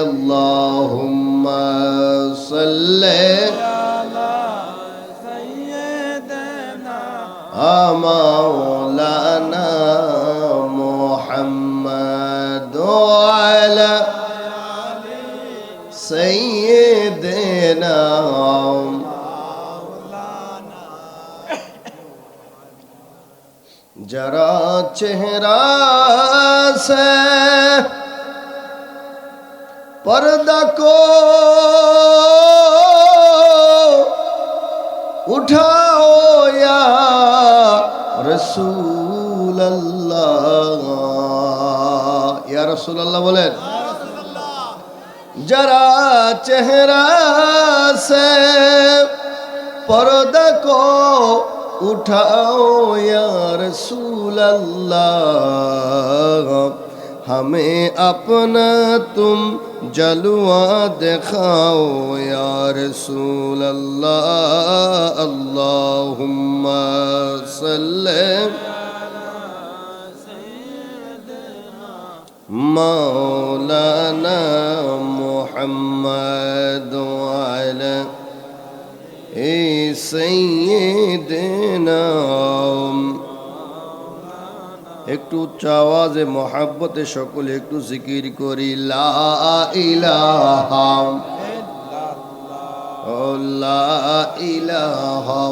اللهم صل على سيدنا مولانا محمد وعلى سيدنا जरा चेहरा से पर्दा को उठाओ या रसूल अल्लाह या रसूल अल्लाह बोले जरा चेहरा से पर्दा को उठाओ या रसूल अल्लाह हमें अपना तुम जलवा दिखाओ या रसूल अल्लाह अल्लाहुम्मा सल्ले मौलाना मुहम्मद वाला सय्यिदना একটু উচ্চ আওয়াজে মহাব্বতে সকলে একটু জিকির করি লা ইলাহা ও লা ইলাহা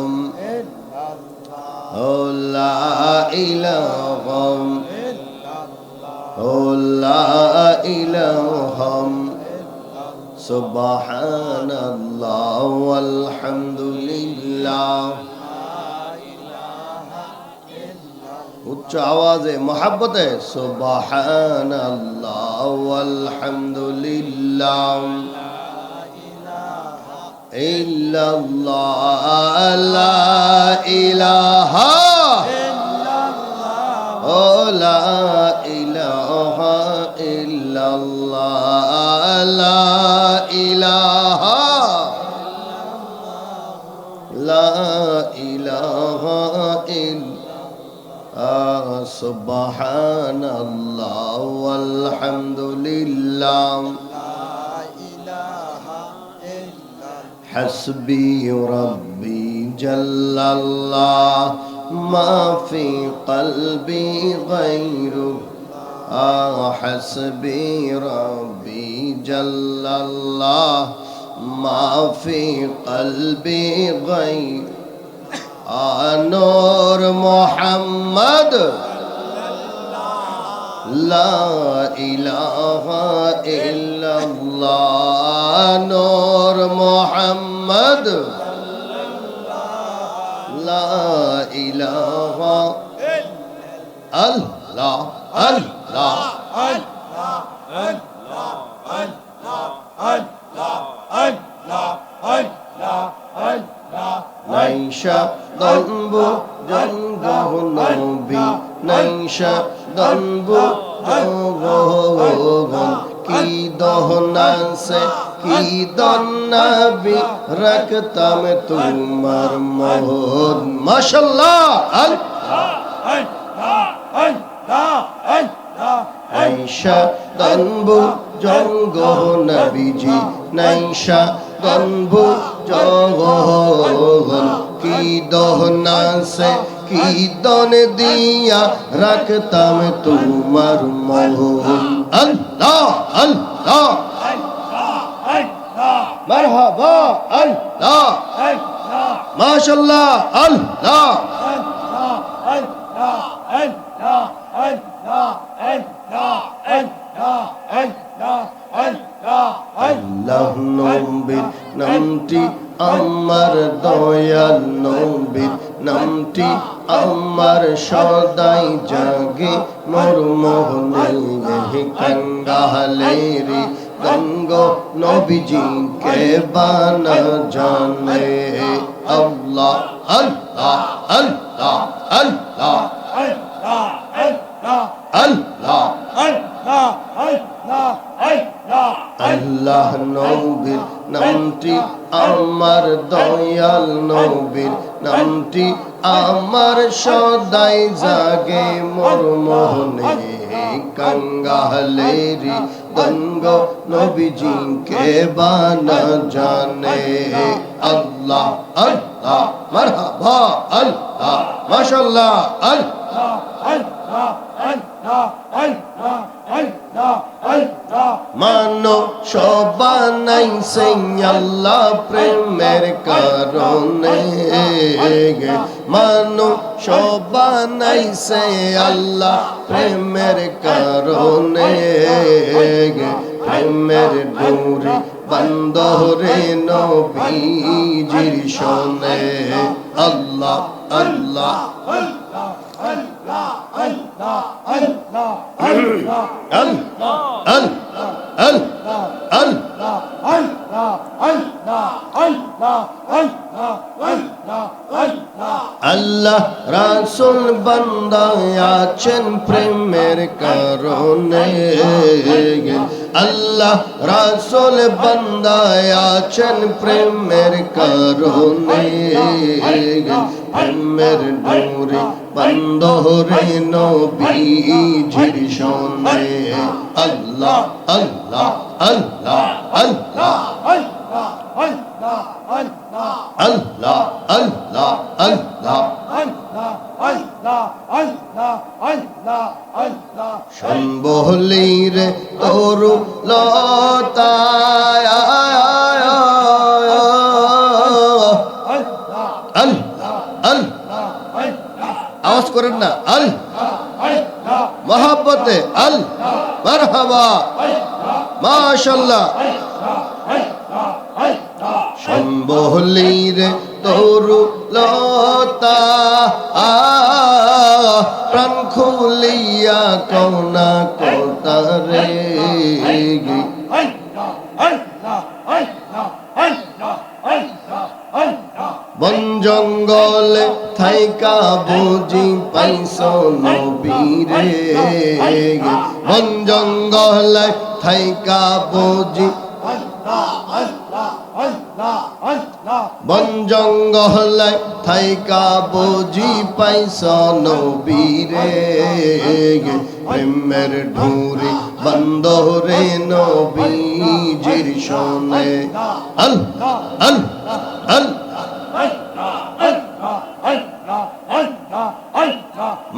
ও লা ইলাহা ও লা ইলাহা সুবহানাল্লাহ ওয়ালহামদুলিল্লাহ উচ্চ আওয়াজে মহাব্বতে সুবহানাল্লাহ ওয়ালহামদুলিল্লাহ ইল্লাল্লাহ লা ইলাহা ও লা ইলাহা ইল্লাল্লাহ লা ইলাহা লা ইলাহা সুবহানাল্লাহ ওয়ালহামদুলিল্লাহ হাসবি রব্বি জাল্লাল্লাহ মা ফি কলবি গায়রু হাসবি রব্বি জাল্লাল্লাহ মা ফি কলবি গায়রু নূর মুহাম্মদ লা ইলাহা ইল্লাল্লাহ নূর মুহাম্মদ লা ইলাহা আল্লাহ আল্লাহ আল্লাহ আল্লাহ আল্লাহ আল্লাহ আল্লাহ আল্লাহ নাইশা দনবু জঙ্গহ নবী নাইশা দনবু জঙ্গহ কি দহনা সে কি দনবী রাখতাম তোমার মোহন মাশাআল্লাহ আল্লাহ আল্লাহ আল্লাহ আল্লাহ নাইশা দনবু জঙ্গহ নবীজি নাইশা দনবু জঙ্গহ কি দহনা সে কি দন দিয়া রাখতাম তোমার মোহন আল্লাহ আল্লাহ মারহাবা আল্লাহ মাশাআল্লাহ আল্লাহ আল্লাহ নবীর নামটি আমার দয়াল নবীর নামটি আমার সদাই জাগে মোর মোহনে কাঙ্গালেরি গঙ্গ নবীজি কে বানা জানে আল্লাহ আল্লাহ আল্লাহ আল্লাহ আল্লাহ আল্লাহ আল্লাহ আল্লাহ আল্লাহ আল্লাহ আল্লাহ নবীর নামটি আমার দয়াল নবীর নামটি আমার সদাই জাগে মোর মোহনে কাঙ্গালেরি দঙ্গ নবীজিকে বানা জানে আল্লাহ আল্লাহ মারহাবা আল্লাহ মাশাআল্লাহ আল্লাহ আল্লাহ আল্লাহ আল্লাহ আল্লাহ আল্লাহ মানো শোবানাইছে আল্লাহ প্রেমের কারণে মানো শোবানাইছে আল্লাহ প্রেমের কারণে প্রেমের ডোরে বন্দরে নবীজির শোনে আল্লাহ আল্লাহ আল্লাহ আল্লাহ আল্লাহ আল্লাহ আল্লাহ আল্লাহ আল্লাহ আল্লাহ আল্লাহ আল্লাহ আল্লাহ আল্লাহ আল্লাহ আল্লাহ আল্লাহ রাসূল বান্দা আছেন প্রেমের কারণে আল্লাহ রাসূল বান্দা আছেন প্রেমের কারণে প্রেমের ডোরে বন্দরে নবীজির শোনে আল্লাহ আল্লাহ আল্লাহ আল্লাহ আল্লাহ আল্লাহ আল্লাহ আল্লাহ আল্লাহ আল্লাহ আল্লাহ আল্লাহ আল্লাহ আল্লাহ সম্বলির তরু লতায় আল্লাহ আল্লাহ আল্লাহ আওয়াজ করেন না আল্লাহ মহাব্বতে আল্লাহ মারহাবা মাশাআল্লাহ সম্বলির তরু লতা প্রাণ খুলিয়া কৌনা কোতারে বন জঙ্গলে থাইকা বুঝি পাইছো নবীরে বন জঙ্গলে থাইকা বুঝি বন জঙ্গলে থাইকা বুঝি পাইছ নবীরে প্রেমের ঢুরি বন্দরে নবীজির শোনে আল্লাহ আল্লাহ আল্লাহ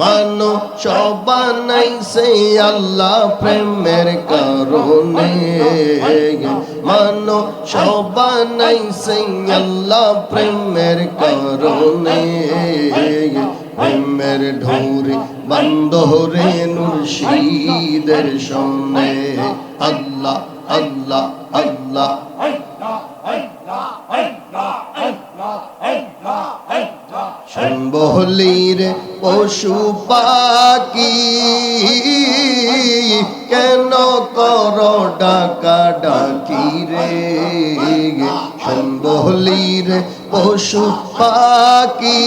মানো শোবানাইছে আল্লাহ প্রেমের কারণে মানো শোবানাইছে আল্লাহ প্রেমের কারণে প্রেমের ঢোরে বন্দরে মুর্শিদের শোনে আল্লাহ আল্লাহ আল্লাহ সম্বলির পশু পাখি কেন কর ডাকা ডাকি রে সম্বলির পশু পাখি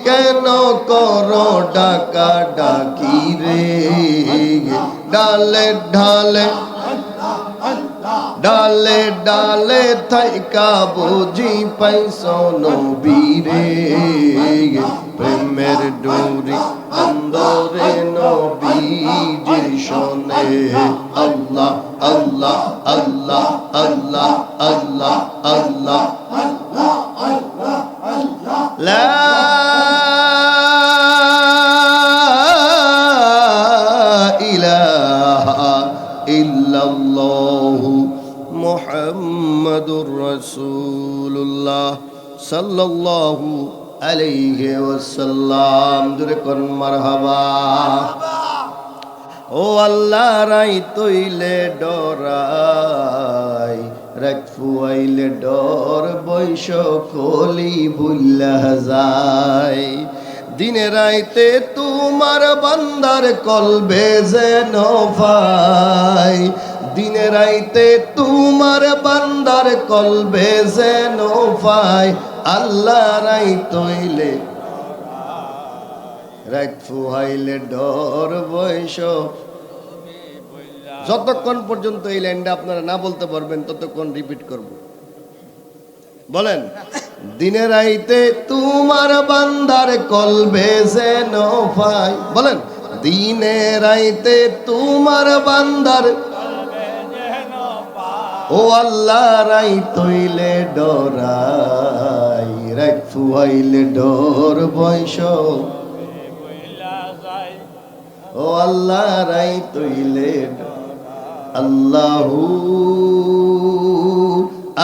কেন কর ডাকা ডাকি রে ডালে ঢালে ডালে ডালে থাইকা বুঝি পাইছ নবীরে প্রেমের ডোরি বন্দরে নবীজির শোনে আল্লাহ আল্লাহ আল্লাহ আল্লাহ আল্লাহ আল্লাহ লা ইলাহা ইল্লাল্লাহু মুহাম্মাদুর রাসূলুল্লাহ সাল্লাল্লাহু আলাইহি ওয়াসাল্লাম জোরে কোন মারহাবা ও আল্লাহ রাই তৈলে ডরাই রাত ফুয়াইলে ডর বৈশ কলি বুল্লা যায় দিনে রাইতে তোমার বান্দার কলবে যেন পাই দিনে রাইতে তোমার বান্দার কলবে যেন পাই আল্লাহ রাই তৈলে রাত ফুয়াইলে ডর বৈশ যতক্ষণ পর্যন্ত এই লাইনটা আপনারা না বলতে পারবেন ততক্ষণ রিপিট করব। বলেন, দিনে রাইতে তোমার বান্দার কলবে যেন পাই। বলেন, দিনে রাইতে তোমার বান্দার ও আল্লাহ রাই তৈলে ডরাই, রাই ফুয়াইলে ডর বয়স ও আল্লাহ রাই তৈলে আল্লাহু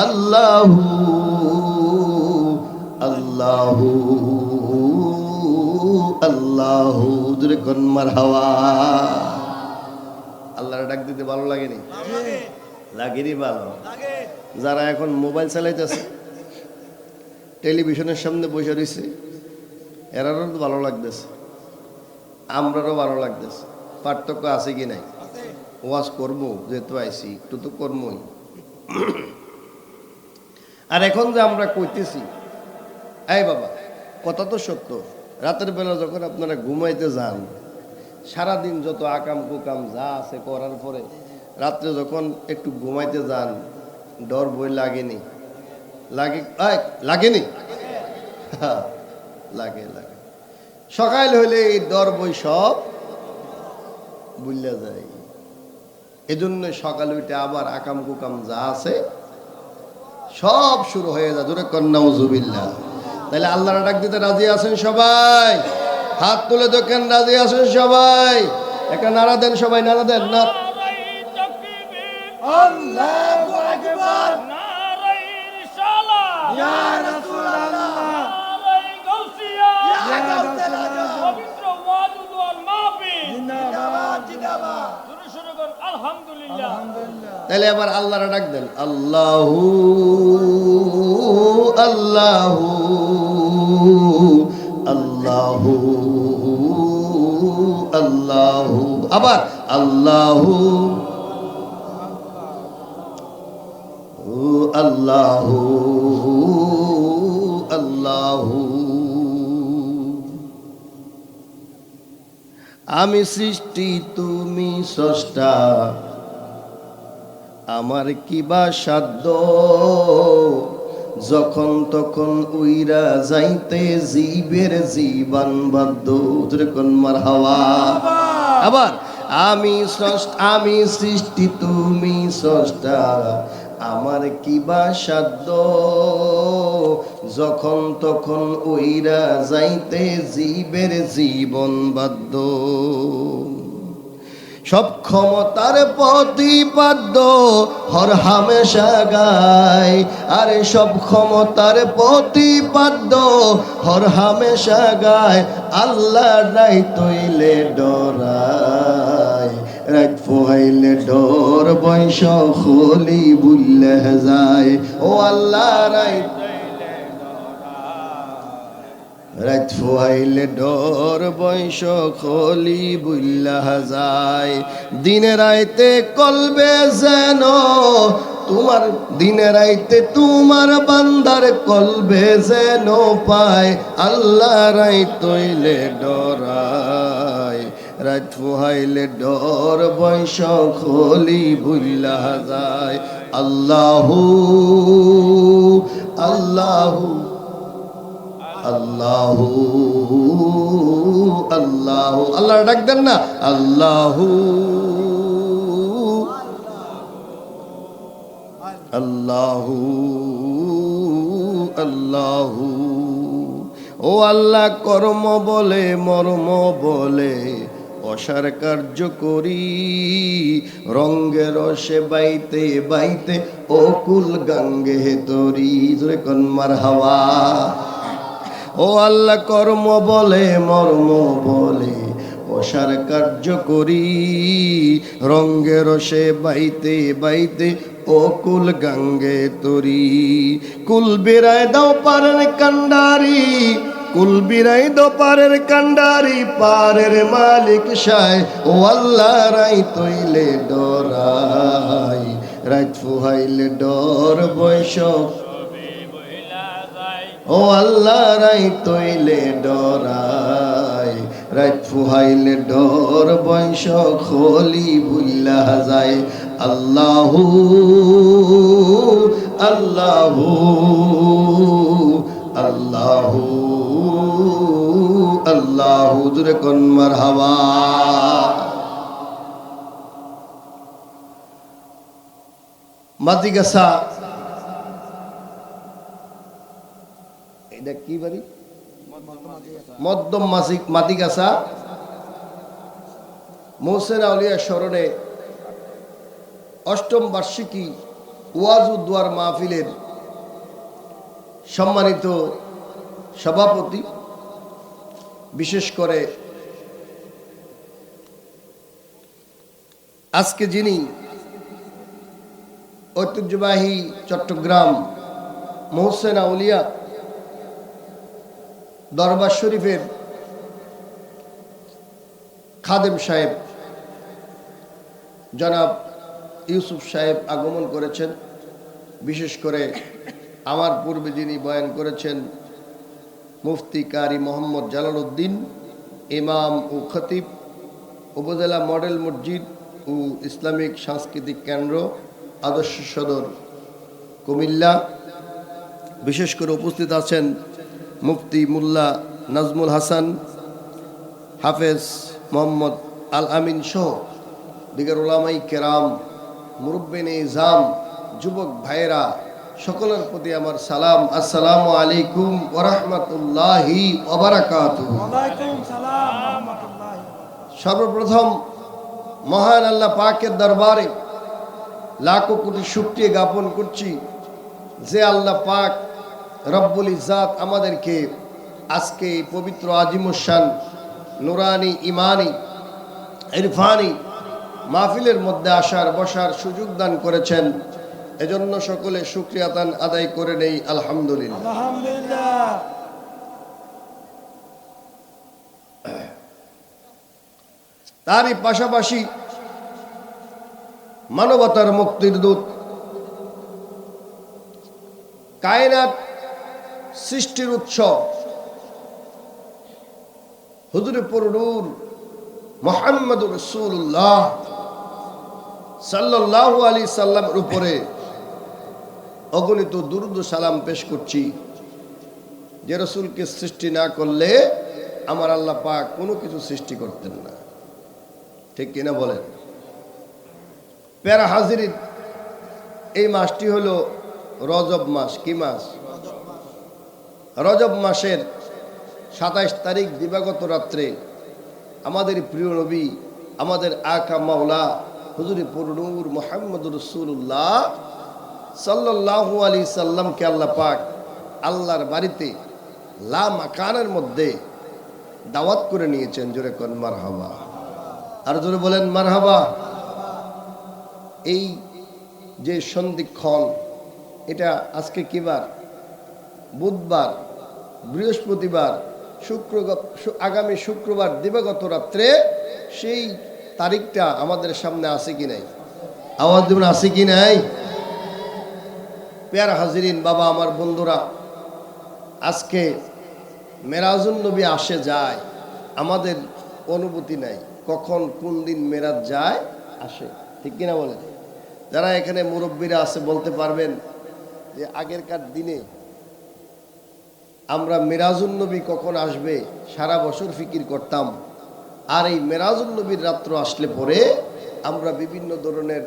আল্লাহু আল্লাহু আল্লাহু জোরে কোন মারহাবা। আল্লাহর ডাক দিতে ভালো লাগেনি? লাগেনি? ভালো যারা এখন মোবাইল চালাইতেছে, টেলিভিশনের সামনে বসে রয়েছে, এরারও তো ভালো লাগতেছে, আমরারও ভালো লাগতেছে। পার্থক্য আছে কি নাই? ওয়াজ করবো যেহেতু আইসি, একটু তো কর্মই। আর এখন যে আমরা কইতেছি, এই বাবা কথা তো সত্য, রাতের বেলা যখন আপনারা ঘুমাইতে যান, সারাদিন যত আকাম কুকাম যা আছে করার পরে রাত্রে যখন একটু ঘুমাইতে যান, ডর বই লাগেনি? লাগেনি? লাগে লাগে। সকাল হইলে এই ডর বই সব বুঝলা যায়। এজন্য সকাল উঠে আবার আকাম কুকাম যা আছে সব শুরু হয়ে যায়। জোরে কন্যা উজুবিল্লাহ। তাহলে আল্লাহর ডাক দিতে রাজি আছেন সবাই? হাত তুলে দেখেন রাজি আছেন সবাই? একটা নারা দেন সবাই, নারা দেন না। আল্লাহু আকবার, নারায়ে রিসালাত, ইয়া রাসূলুল্লাহ, নারায়ে গাউসিয়া, ইয়া গাউসিয়া, পবিত্র ওয়াজুদ ওয়াল মাহফিল, জিন্দাবাদ জিন্দাবাদ, শুরু করুন আলহামদুলিল্লাহ আলহামদুলিল্লাহ। তাহলে আবার আল্লাহর ডাক দেন, আল্লাহু আল্লাহু আল্লাহু আল্লাহু, আবার আল্লাহু আল্লাহু আল্লাহু। আমি সৃষ্টি তুমি স্রষ্টা, আমার কিবা সাধ্য, যখন তখন উইরা যাইতে জীবের জীবন বাধ্য। যেরকম মারহাবা। আবার আমি সৃষ্টি তুমি স্রষ্টা, আমার কিবা সাধ্য, যখন তখন উইরা যাইতে জীবের জীবন বাধ্য। সব ক্ষমতার প্রতিপাদ্য হর হামেশা গায়, আরে সব ক্ষমতার প্রতিপাদ্য হর হামেশা গায়। আল্লাহ রাই তৈলে ডরায়, রাত ফোহাইলে ডর বয়স খলি বুল্লে যায়। ও আল্লাহ রাই রাত ফুয়াইলে ডর বয়স খলি বুল্লাহ যায়। দিনে রাইতে কলবে যেন তোমার, দিনে রাইতে তোমার বান্দার কলবে যেন পায়। আল্লাহ রাই তৈলে ডরায়, রাত ফুয়াইলে ডর বয়স খলি বুল্লাহ যায়। আল্লাহু আল্লাহু আল্লাহু আল্লাহু, আল্লাহ ডাক দেন না, আল্লাহু আল্লাহু আল্লাহু। ও আল্লাহ কর্ম বলে মর্ম বলে অসার কার্য করি, রঙ্গে রসে বাইতে বাইতে অকুল গাঙ্গে তরি। জোরে কোন মারহাবা। ও আল্লাহ কর্ম বলে মর্ম বলে অসার কার্য করি, রঙ্গে রসে বাইতে বাইতে অকুল গাঙ্গে তরি। কুল বিরায় দাও পারের কান্ডারি, কুল বিরাই দো পারের কান্ডারি, পারের মালিক শায়। ও আল্লাহ রাই তৈলে ডরাই, রাত ফুহাইলে ডর বয়স। ও আল্লাহ রাই তৈলে ডরাই, রাত ফুহাইলে ডর বংশ খলি বুল্লা যায় আল্লাহু আল্লাহু আল্লাহু আল্লাহু জুরে কোন মারহাবা। মাদিগাসা এটা কি বাড়ি? মধ্যম মাদিগাসা মোহসেন আউলিয়া স্মরণে অষ্টম বার্ষিকী ওয়াজুদ্দোয়ার মাহফিলের সম্মানিত সভাপতি, বিশেষ করে আজকে যিনি ঐতিহ্যবাহী চট্টগ্রাম মোহসেন আউলিয়া দরবার শরীফের খাদেম সাহেব জনাব ইউসুফ সাহেব আগমন করেছেন। বিশেষ করে আমার পূর্বে যিনি বয়ান করেছেন মুফতি কারি মোহাম্মদ জালাল উদ্দিন, ইমাম ও খতিব, উপজেলা মডেল মসজিদ ও ইসলামিক সাংস্কৃতিক কেন্দ্র আদর্শ সদর কুমিল্লা। বিশেষ করে উপস্থিত আছেন মুফতি মুল্লা নাজমুল হাসান, হাফেজ মোহাম্মদ আল আমিন সহ দিগর উলামাই কেরাম, মুরব্বিনে ইজাম, যুবক ভাইয়েরা, সকলের প্রতি আমার সালাম। আসসালামু আলাইকুম ওয়া রাহমাতুল্লাহি ওয়া বারাকাতুহু। সর্বপ্রথম মহান আল্লাহ পাকের দরবারে লাখো কোটি শুকরিয়া জ্ঞাপন করছি যে আল্লাহ পাক রব্বুল ইজ্জাত আমাদেরকে আজকে এই পবিত্র আজিমুশান নুরানি ইমানি ইরফানি মাহফিলের মধ্যে আসার বসার সুযোগ দান করেছেন। এজন্য সকলে শুকরিয়া তান আদায় করে নেই আলহামদুলিল্লাহ। আলহামদুলিল্লাহ। তারই পাশাপাশি মানবতার মুক্তির দূত, কায়নাত সৃষ্টির উৎস হুজুরে পুরনূর মুহাম্মদুর রাসূলুল্লাহ সাল্লাল্লাহু আলাইহি সাল্লামের উপরে অগণিত দুরূদ সালাম পেশ করছি। যে রাসূলকে সৃষ্টি না করলে আমার আল্লাহ পাক কোনো কিছু সৃষ্টি করতেন না, ঠিক কিনা বলেন? প্যারা হাজিরিন, এই মাসটি হলো রজব মাস। কি মাস? রজব মাসের 27 তারিখ দিবাগত রাত্রে আমাদের প্রিয় নবী, আমাদের আকা মাওলা হুজুরে পুরনূর মুহাম্মদুর রাসূলুল্লাহ সাল্লাল্লাহু আলাইহি সাল্লামকে আল্লাহ পাক আল্লাহর বাড়িতে লা মাকানের মধ্যে দাওয়াত করে নিয়েছেন। জোরে কোন মারহাবা, আর জোরে বলেন মারহাবা। এই যে সন্ধিক্ষণ, এটা আজকে কি বার? বুধবার, বৃহস্পতিবার, আগামী শুক্রবার দিবাগত রাত্রে সেই তারিখটা আমাদের সামনে আছে কি নাই? আওয়াজ দেবেন, আছে কি নাই? প্যারা হাজিরিন, বাবা আমার বন্ধুরা, আজকে মেরাজুন নবী আসে যায়, আমাদের অনুভূতি নাই কখন কোন দিন মেরাজ যায় আসে, ঠিক কিনা বলেন? যারা এখানে মুরব্বীরা আছে বলতে পারবেন যে আগেরকার দিনে আমরা মেরাজুন নবী কখন আসবে সারা বছর ফিকির করতাম, আর এই মেরাজুন নবীর রাত্র আসলে পরে আমরা বিভিন্ন ধরনের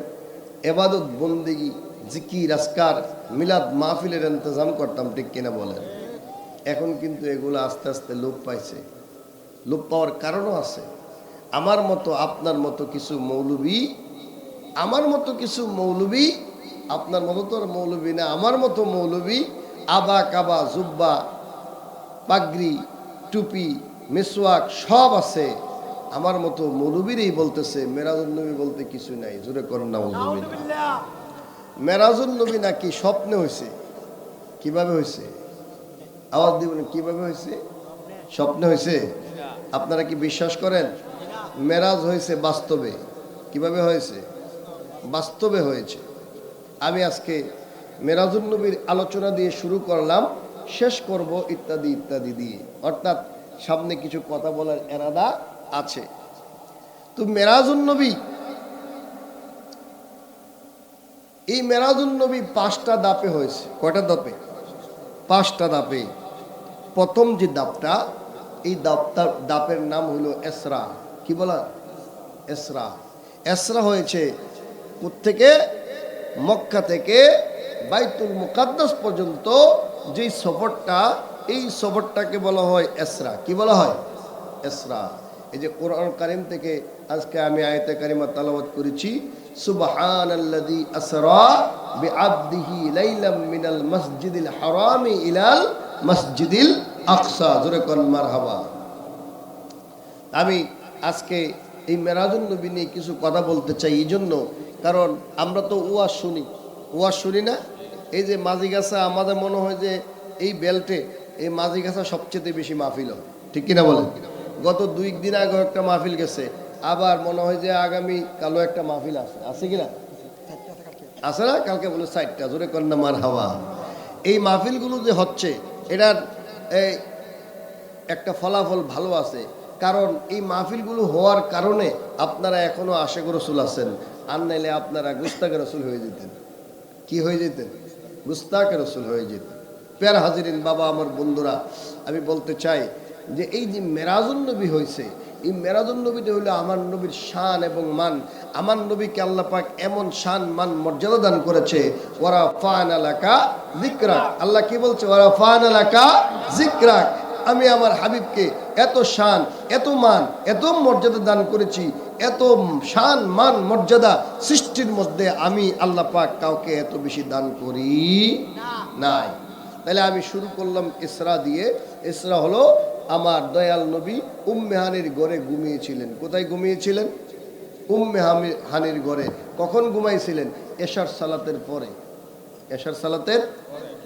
এবাদত বন্দেগী, জিকির, আজকার, মিলাদ মাহফিলের ইন্তজাম করতাম, ঠিক কিনা বলেন? এখন কিন্তু এগুলো আস্তে আস্তে লোপ পাইছে। লোপ পাওয়ার কারণও আছে। আমার মতো আপনার মতো কিছু মৌলবী, আমার মতো কিছু মৌলবী, আপনার মতো তো আর মৌলবী না, আমার মতো মৌলবী আবা কাবা জুব্বা পাগড়ি টুপি মিসওয়াক সব আছে। আমার মতো মৌলবীরই বলতেছে মেরাজুন নবী বলতে কিছু নাই। জোরে করেন নাউজুবিল্লাহ। মেরাজুন নবী নাকি স্বপ্নে হয়েছে। কিভাবে হয়েছে? আওয়াজ দিবেন, কিভাবে হয়েছে? স্বপ্নে হয়েছে? আপনারা কি বিশ্বাস করেন? মেরাজ হয়েছে বাস্তবে। কিভাবে হয়েছে? বাস্তবে হয়েছে। আমি আজকে মেরাজুন নবীর আলোচনা দিয়ে শুরু করলাম, শেষ করব ইত্যাদি ইত্যাদি দিয়ে, অর্থাৎ সামনে কিছু কথা বলার এরাদা আছে। তো মেরাজুন নবী, এই মেরাজুন নবী 5টা ধাপে হয়েছে। কয়টা ধাপে? 5টা ধাপে। প্রথম যে ধাপটা, এই ধাপের নাম হলো ইসরা। কি বলা? ইসরা। ইসরা হয়েছে কোত্থেকে? মক্কা থেকে বাইতুল মুকাদ্দাস পর্যন্ত যে সফরটা, এই সফরটাকে বলা হয় ইসরা। কি বলা হয়? ইসরা। এই যে কোরআন কারীম থেকে আজকে আমি আয়াতে কারিমা তেলাওয়াত করেছি, সুবহানাল্লাযী আসরা বিআবদিহি লাইলাম মিনাল মাসজিদিল হারামি ইলাল মসজিদিল আকসা। জোরে কোন মারহাবা। আমি আজকে এই মেরাজুন নবী নিয়ে কিছু কথা বলতে চাই, এই জন্য কারণ আমরা তো ওয়াজ শুনি না? এই যে মাঝিগাছা, আমাদের মনে হয় যে এই বেল্টে এই মাঝিগাছা সবচেয়ে বেশি মাহফিল হয়, ঠিক কিনা বলেন? গত 2 দিন আগে একটা মাহফিল গেছে, আবার মনে হয় যে আগামী কালো একটা মাহফিল আছে কিনা? আছে না? কালকে বলে 4টা। জোরে কন্যা মার হাওয়া। এই মাহফিলগুলো যে হচ্ছে, এটার একটা ফলাফল ভালো আছে, কারণ এই মাহফিলগুলো হওয়ার কারণে আপনারা এখনো আশেক রসুল আছেন, আর নাইলে আপনারা গুস্তাক রসুল হয়ে যেতেন। কি হয়ে যেতেন? গুস্তাক রসুল হয়ে যেতেন। প্যারা হাজিরিন বাবা, আমার বন্ধুরা, আমি বলতে চাই যে এই যে মেরাজুন নবী হয়েছে, এই মেরাজুন নবীটা হলো আমার নবীর শান এবং মান। আমার নবীকে আল্লাহ পাক এমন শান মান মর্যাদা দান করেছে, ওরা ফান আলাকা যিকরাক। আল্লাহ কি বলছে? ওরা ফান আলাকা যিকরাক। আমি আমার হাবিবকে এত শান, এত মান, এত মর্যাদা দান করেছি, এত শান মান মর্যাদা সৃষ্টির মধ্যে আমি আল্লাহ পাক কাউকে এত বেশি দান করি নাই। তাহলে আমি শুরু করলাম ইসরা দিয়ে। ইসরা হলো আমার দয়াল নবী উম্মে হানির ঘরে ঘুমিয়েছিলেন। কোথায় ঘুমিয়েছিলেন? উম্মে হানির ঘরে। কখন ঘুমাইছিলেন? এশার সালাতের পরে। এশার সালাতের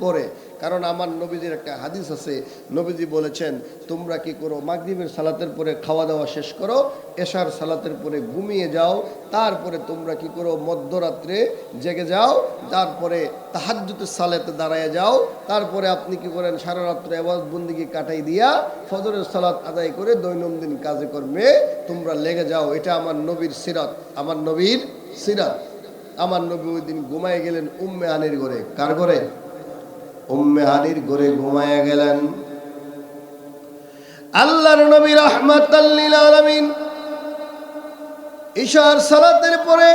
পরে। কারণ আমার নবীজির একটা হাদিস আছে, নবীজি বলেছেন, তোমরা কি করো? মাগরিবের সালাতের পরে খাওয়া দাওয়া শেষ করো, এশার সালাতের পরে ঘুমিয়ে যাও, তারপরে তোমরা কি করো? মধ্যরাত্রে জেগে যাও, তারপরে তাহাজ্জুদের সালাতে দাঁড়ায় যাও, তারপরে আপনি কি করেন? সারা রাত্র ইবাদত বন্দেগী কাটাই দিয়া ফজরের সালাত আদায় করে দৈনন্দিন কাজে কর্মে তোমরা লেগে যাও। এটা আমার নবীর সিরাত, আমার নবীর সিরাত। আমার নবী ওই দিন ঘুমায় গেলেন উম্মে হানির ঘরে। কার ঘরে? উম্মে হানির ঘরে ঘুমায়া গেলেন। আল্লাহর নবী রাহমাতাল লিল আলামিন ইশার সালাতের পরে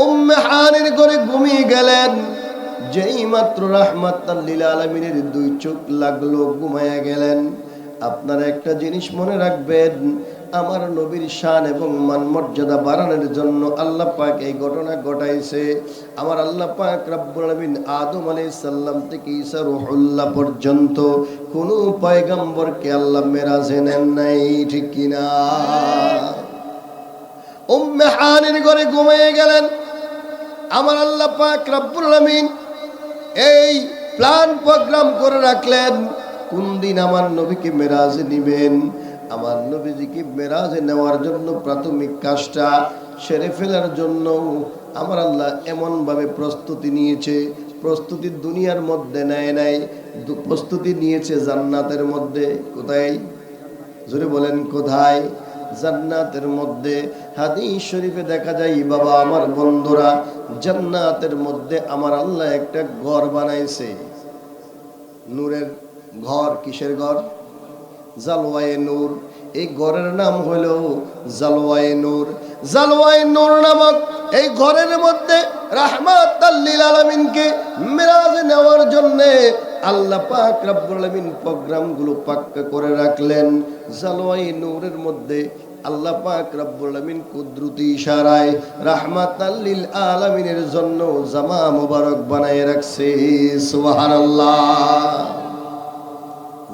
উম্মে হানির ঘরে ঘুমিয়ে গেলেন। যেই মাত্র রাহমাতাল লিল আলামিনের 2 চোখ লাগলো, ঘুমায়া গেলেন। আপনারা একটা জিনিস মনে রাখবেন, আমার নবীর শান এবং মান মর্যাদা বাড়ানোর জন্য আল্লাহ পাক এই ঘটনা ঘটাইছে। আমার আল্লাহ পাক রব্বুল আলামিন আদম আলাইহিস সালাম থেকে ঈসা রূহুল্লাহ পর্যন্ত কোন পয়গম্বরকে আল্লাহ মেরাজে নেন নাই, ঠিক কিনা? উম্মে হানির ঘরে ঘুমিয়ে গেলেন। আমার আল্লাহ পাক রব্বুল আলামিন এই প্ল্যান প্রোগ্রাম করে রাখলেন, কোন দিন আমার নবীকে মেরাজে নিবেন। আমার নবীজিকে মেরাজে নেওয়ার জন্য প্রাথমিক কাজটা সেরে ফেলার জন্য আমার আল্লাহ এমনভাবে প্রস্তুতি নিয়েছে। প্রস্তুতি দুনিয়ার মধ্যে নেয় নাই, প্রস্তুতি নিয়েছে জান্নাতের মধ্যে। কোথায়? জোরে বলেন কোথায়? জান্নাতের মধ্যে। হাদিস শরীফে দেখা যায় বাবা, আমার বন্ধুরা, জান্নাতের মধ্যে আমার আল্লাহ একটা ঘর বানাইছে, নূরের ঘর। কিসের ঘর? জালওয়ায়ে নূর। এই ঘরের নাম হলো জালওয়ায়ে নূর। জালওয়ায়ে নূর নামক এই ঘরের মধ্যে রাহমাতাল লিল আলামিনকে মিরাজে নেওয়ার জন্য আল্লাহ পাক রব্বুল আলামিন প্রোগ্রামগুলো পাক্কা করে রাখলেন। জালওয়ায়ে নূরের মধ্যে আল্লাহ পাক রব্বুল আলামিন কুদরতি ইশারায় রাহমাতাল লিল আলামিনের জন্য জামা মুবারক বানায় রাখছে। সুবহানাল্লাহ।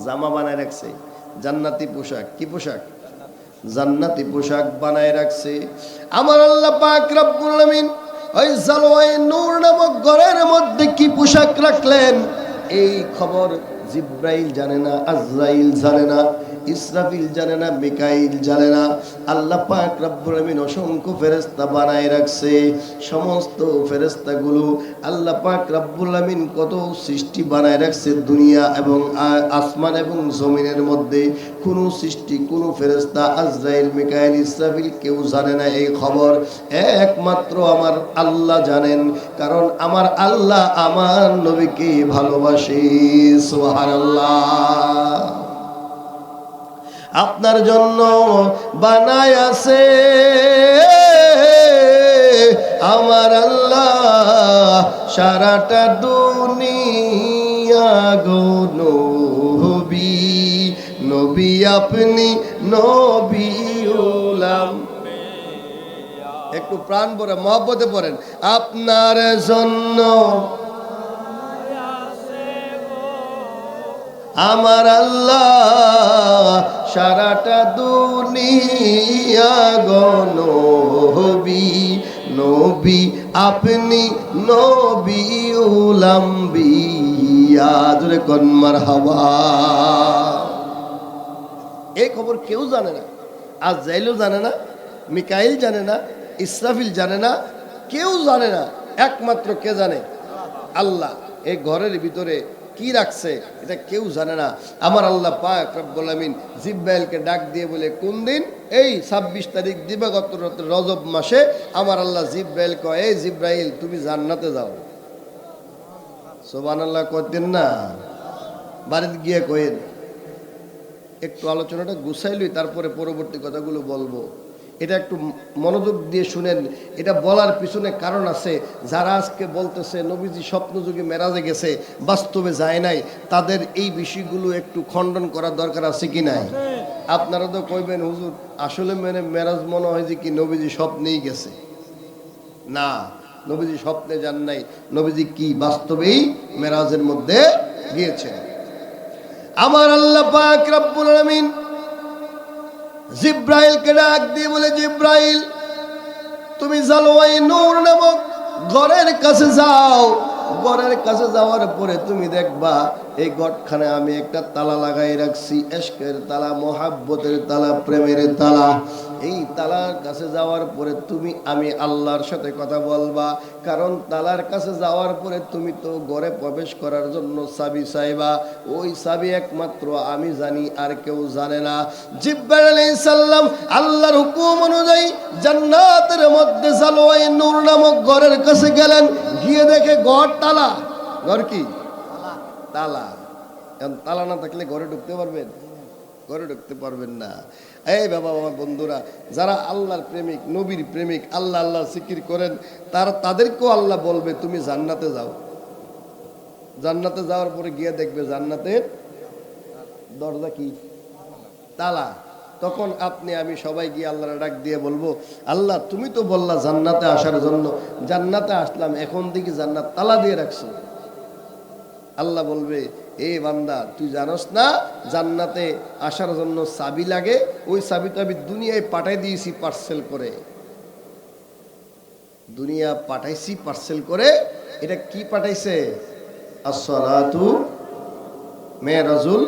জামা বানায় রাখছে, জান্নাতি পোশাক। কি পোশাক? জান্নাতি পোশাক বানায় রাখছে আমার আল্লাহ পাক রব্বুল আলামিন। ওই জালওয়ায়ে নূর নামক ঘরের মধ্যে কি পোশাক রাখলেন, এই খবর জিব্রাইল জানে না, আজরাইল জানে না। ইসরাফিল জানে না, মিকাইল জানে না। আল্লাহ পাক রব্বুল আমিন অসংখ্য ফেরেশতা বানায় রাখছে। সমস্ত ফেরেশতাগুলো আল্লাহ পাক রব্বুল আমিন কত সৃষ্টি বানায় রাখছে দুনিয়া এবং আসমান এবং জমিনের মধ্যে। কোনো সৃষ্টি, কোনো ফেরেশতা আজরাইল, মিকাইল, ইসরাফিল কেউ জানে না এই খবর। একমাত্র আমার আল্লাহ জানেন, কারণ আমার আল্লাহ আমার নবীকে ভালোবাসে। সুবহানাল্লাহ। আপনার জন্য বানায় আছে আমার আল্লাহ সারাটা দুনিয়া গো নবী, নবী আপনি নবী উলাম। একটু প্রাণ ভরে মহব্বতে পড়েন, আপনার জন্য আমার আল্লাহ সারাটা দুনিয়া গো নবী, নবী আপনি নবী উলাম্বিয়া। জোরে কোন মারহাবা। এই খবর কেউ জানে না, আজরাইলও জানে না, মিকাইল জানে না, ইসরাফিল জানে না, কেউ জানে না। একমাত্র কে জানে? আল্লাহ। এই ঘরের ভিতরে কি রাখছে এটা কেউ জানে না। আমার আল্লাহ পাক রব্বুল আমিন জিব্রাইলকে ডাক দিয়ে বলে, কোন দিন? এই 26 তারিখ দিবাগত রজব মাসে আমার আল্লাহ জিব্রাইল কয়, এই জিব্রাইল তুমি জান্নাতে যাও। সুবহানাল্লাহ কইতেন না? বাড়িতে গিয়ে কইেন। একটু আলোচনাটা গুছাইলই তারপরে পরবর্তী কথাগুলো বলবো। এটা একটু মনোযোগ দিয়ে শুনেন। এটা বলার পিছনে কারণ আছে। যারা আজকে বলতেছে নবীজি স্বপ্নযুগে মেরাজে গেছে, বাস্তবে যায় নাই, তাদের এই বিষয়গুলো একটু খণ্ডন করার দরকার আছে কি নাই? আপনারা তো কইবেন, হুজুর আসলে মেরাজ মনে হয় যে কি নবীজি স্বপ্নেই গেছে। না, নবীজি স্বপ্নে যান নাই, নবীজি কি বাস্তবেই মেরাজের মধ্যে গিয়েছেন। আমার আল্লাহ পাক রব্বুল আমিন জিব্রাইলকে ডাক দিয়ে বলে, জিব্রাইল তুমি জালওয়াই নূর নামক ঘরের কাছে যাও। ঘরের কাছে যাওয়ার পরে তুমি দেখবা এই ঘরখানে আমি একটা তালা লাগাই রাখছি, ইশকের তালা, মোহাব্বতের তালা, প্রেমের তালা। এই তালার কাছে যাওয়ার পরে তুমি আমি আল্লাহর সাথে কথা বলবা, কারণ তালার কাছে যাওয়ার পরে তুমি তো ঘরে প্রবেশ করার জন্য চাবি চাইবা। ওই চাবি একমাত্র আমি জানি, আর কেউ জানে না। জিব্রাইল আলাইহিস সালাম আল্লাহর হুকুম অনুযায়ী জান্নাতের মধ্যে জালওয়াই নূর নামক ঘরের কাছে গেলেন। গিয়ে দেখে ঘর তালা। ঘর কি? তালা। এখন তালা না থাকলে ঘরে ঢুকতে পারবেন? ঘরে ঢুকতে পারবেন না। এই বাবা, আমার বন্ধুরা, যারা আল্লাহর প্রেমিক, নবীর প্রেমিক, আল্লাহ আল্লাহ জিকির করেন, তাদেরকেও আল্লাহ বলবে তুমি জান্নাতে যাও। জান্নাতে যাওয়ার পরে গিয়ে দেখবে জান্নাতের দরজা কি? তালা। তখন আপনি আমি সবাই গিয়ে আল্লাহর ডাক দিয়ে বলবো, আল্লাহ তুমি তো বললা জান্নাতে আসার জন্য, জান্নাতে আসলাম, এখন থেকে জান্নাত তালা দিয়ে রাখছো। আল্লাহ বলবে, এ বান্দা তুই জানোস না জান্নাতে আসার জন্য চাবি লাগে? ওই চাবি তো আমি দুনিয়ায় পাঠাই দিয়েছি পার্সেল করে। দুনিয়া পাঠাইছি পার্সেল করে। এটা কি পাঠাইছে? আসসালাতু মেরাজুল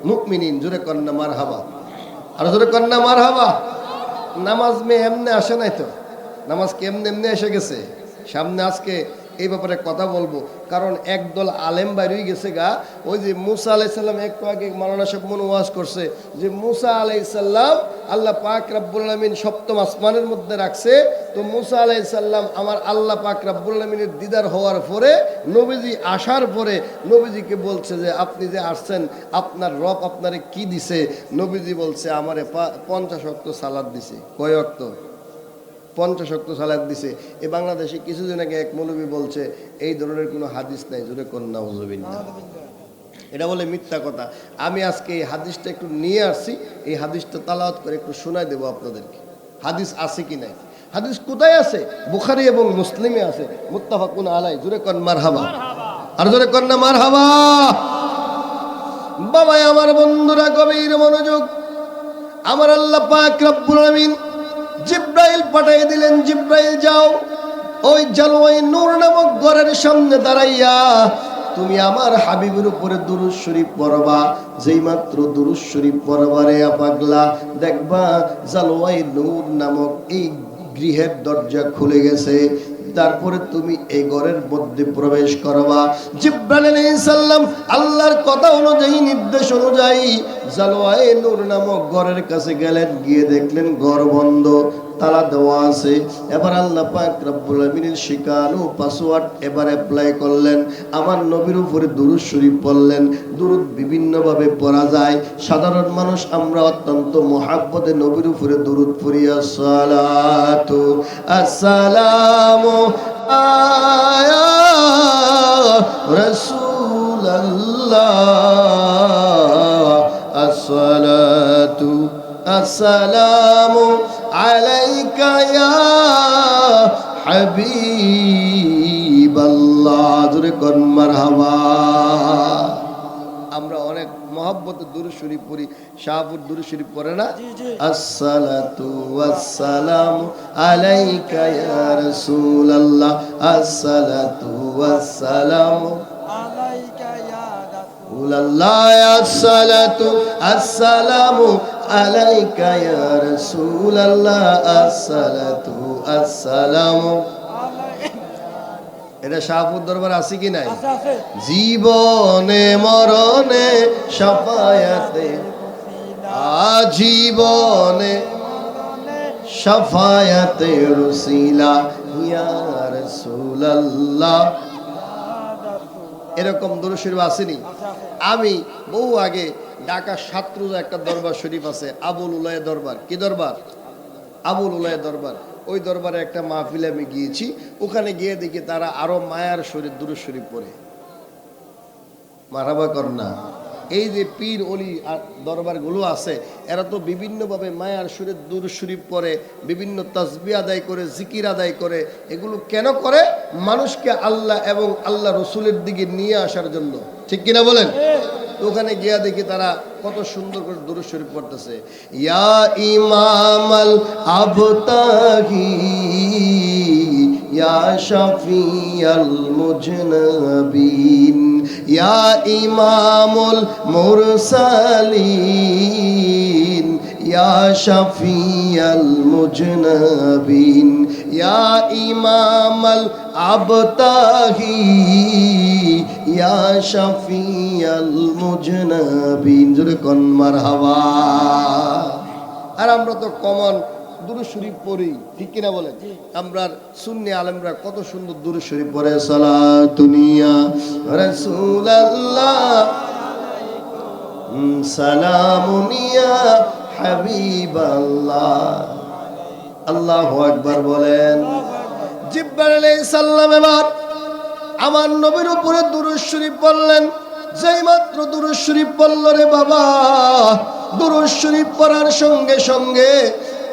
মুমিনিন। জোরে কন্না মারহাবা। আর জোরে কন্না মারহাবা। নামাজ এমনি আসে নাই তো, নামাজ কি এমনি এমনি এসে গেছে? সামনে আজকে এই ব্যাপারে কথা বলবো, কারণ একদল আলেম বাইরেই গেছে গা। ওই যে মুসা আলাইসাল্লাম, একটু আগে মাওলানা সাহেব মনে ওয়াজ করছে যে মুসা আলাইসাল্লাম আল্লাহ পাক রব্বুল আমিন সপ্তম আসমানের মধ্যে রাখছে। তো মুসা আলাইসাল্লাম আমার আল্লাহ পাক রব্বুল আমিনের দিদার হওয়ার পরে, নবীজি আসার পরে নবীজিকে বলছে যে আপনি যে আসছেন আপনার রব আপনারে কি দিছে? নবীজি বলছে আমারে 50 ওয়াক্ত সালাত দিছে। কয় ওয়াক্ত? 50 ওয়াক্ত সালাত দিছে। এই বাংলাদেশে কিছুদিন আগে এক মৌলবী বলছে এই ধরনের কোনো হাদিস নাই। জোরে কন্না হুজুবিল্লাহ। এটা বলে মিথ্যা কথা। আমি আজকে এই হাদিসটা একটু নিয়ে আসছি, এই হাদিসটা তালাওয়াত করে একটু শোনাই দেবো আপনাদেরকে। হাদিস আছে কি নাই? হাদিস কোথায় আছে? বুখারী এবং মুসলিমে আছে, মুত্তাফাকুন আলাই। জোরে কন মারহাবা। আর জোরে কন্না মারহাবা। বাবা আমার বন্ধুরা, গভীর মনোযোগ। আমার আল্লাহ পাক রব্বুল আমিন জিব্রাইল পাঠিয়ে দিলেন, জিব্রাইল যাও ওই জালওয়াই নূর নামক ঘরের সামনে দাঁড়াইয়া তুমি আমার হাবিবের উপরে দুরূদ শরীফ পড়বা। যেই মাত্র দুরূদ শরীফ পড়বা রে পাগলা, দেখবা জালওয়ায়ে নূর নামক এই গৃহের দরজা খুলে গেছে। তারপরে তুমি এই ঘরের মধ্যে প্রবেশ করবা। জিবরাইল আলাইহিস সালাম আল্লাহর কথা অনুযায়ী, নির্দেশ অনুযায়ী জালওয়ায়ে নূর নামক ঘরের কাছে গেলেন। গিয়ে দেখলেন ঘর বন্ধ, তালা দেওয়া আছে। এবার আল্লাহ পাক রব্বুল আমিনের শিখানো পাসওয়ার্ড এবার অ্যাপ্লাই করলেন। আমার নবীর উপরে দুরূদ শরীফ পড়লেন। দুরূদ বিভিন্ন ভাবে পড়া যায়। সাধারণ মানুষ আমরা অত্যন্ত মুহাব্বতে নবীর উপরে দুরূদ পড়ি। আসসালাতু আসসালামু আয়া রাসূলুল্লাহ, আসসালাতু আসসালামু আলাইকা ইয়া হাবিবাল্লাহ। জোরে কোন মারহাবা। আমরা অনেক মহব্বতে দুরূদ শরীফ পড়ি। শাহপুর দুরূদ শরীফ পড়ে না? আসসালাতু ওয়াসসালামু আলাইকা ইয়া রাসূলুল্লাহ, আসসালাতু ওয়াসসালামু আলাইকা ইয়া রাসূল আল্লাহ, আসসালাতু আসসালামু আলাইকা ইয়া রাসূলুল্লাহ, আসসালাতু আসসালামু। এটা শাহপুর দরবার আছে কি নাই? আছে আছে। জীবনে মরণে শাফায়াতে, আজীবনে শাফায়াতে রসিলা ইয়া রাসূলুল্লাহ। এরকম দুরূদ শরীফ আসেনি? আমি বহু আগে ঢাকা সাতরুজা একটা দরবার শরীফ আছে, আবুল উলায় দরবার। কি দরবার? আবুল উলায় দরবার। ওই দরবারে একটা মাহফিলে আমি গিয়েছি। ওখানে গিয়ে দেখি তারা আরো মায়ার শরীফ দুরূদ শরীফ পড়ে। মারহাবা কর না। এই যে পীর অলি দরবারগুলো আছে, এরা তো বিভিন্নভাবে মায়ার শরীফ দুরূদ শরীফ পড়ে, বিভিন্ন তাসবিহ আদায় করে, জিকির আদায় করে। এগুলো কেন করে? মানুষকে আল্লাহ এবং আল্লাহ রসুলের দিকে নিয়ে আসার জন্য। ঠিক কিনা বলেন? ওখানে গিয়া দেখি তারা কত সুন্দর করে দুরূদ শরীফ পড়তেছে। ইয়া ইমামাল আবতাহি ইয়া শাফিয়াল মুজনাবিন ইয়া ইমামুল মুরসালিন ইয়া শাফিয়াল মুজনাবিন ইয়া ইমামাল আবতাহি ইয়া শাফিয়াল মুজনাবিন। জোরে কোন মারহাবা। আর আমরা তো কমন দুরূদ শরীফ পড়ি, ঠিক কিনা বলেন? আমরা সুন্নি আলেমরা কত সুন্দর দুরূদ শরীফ পড়ে। সালাতুনিয়া রাসূলুল্লাহ, সালামুনিয়া হাবিবাল্লাহ। আল্লাহু আকবার বলেন। জিবরাইল আলাইহিস সালাম এবার আমার নবীর উপরে দুরূদ শরীফ পড়লেন। যেই মাত্র দুরূদ শরীফ পড়ল রে বাবা, দুরূদ শরীফ পড়ার সঙ্গে সঙ্গে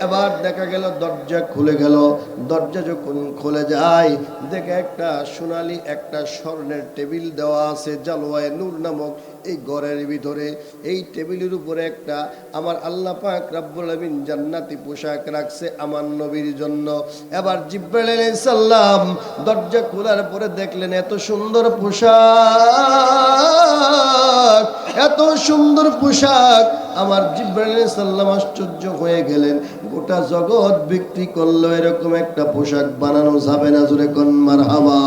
এবার দেখা গেল দরজা খুলে গেল। দরজা যখন খুলে যায়, দেখে একটা সোনালী একটা স্বর্ণের টেবিল দেওয়া আছে জালওয়ায়ে নূর নামক এই ঘরের ভিতরে। এই টেবিলের উপরে একটা আমার আল্লাহ পাক রব্বুল আমিন জান্নাতি পোশাক রাখছে আমার নবীর জন্য। এবার জিবরাইল আলাইহিস সালাম দরজা খোলার পরে দেখলেন এত সুন্দর পোশাক, এত সুন্দর পোশাক। আমার জিবরাইল আলাইহিস সালাম আশ্চর্য হয়ে গেলেন। গোটা জগৎ বিক্রি করলো, এরকম একটা পোশাক বানানো যাবে না। জোরে কোন মারহাবা।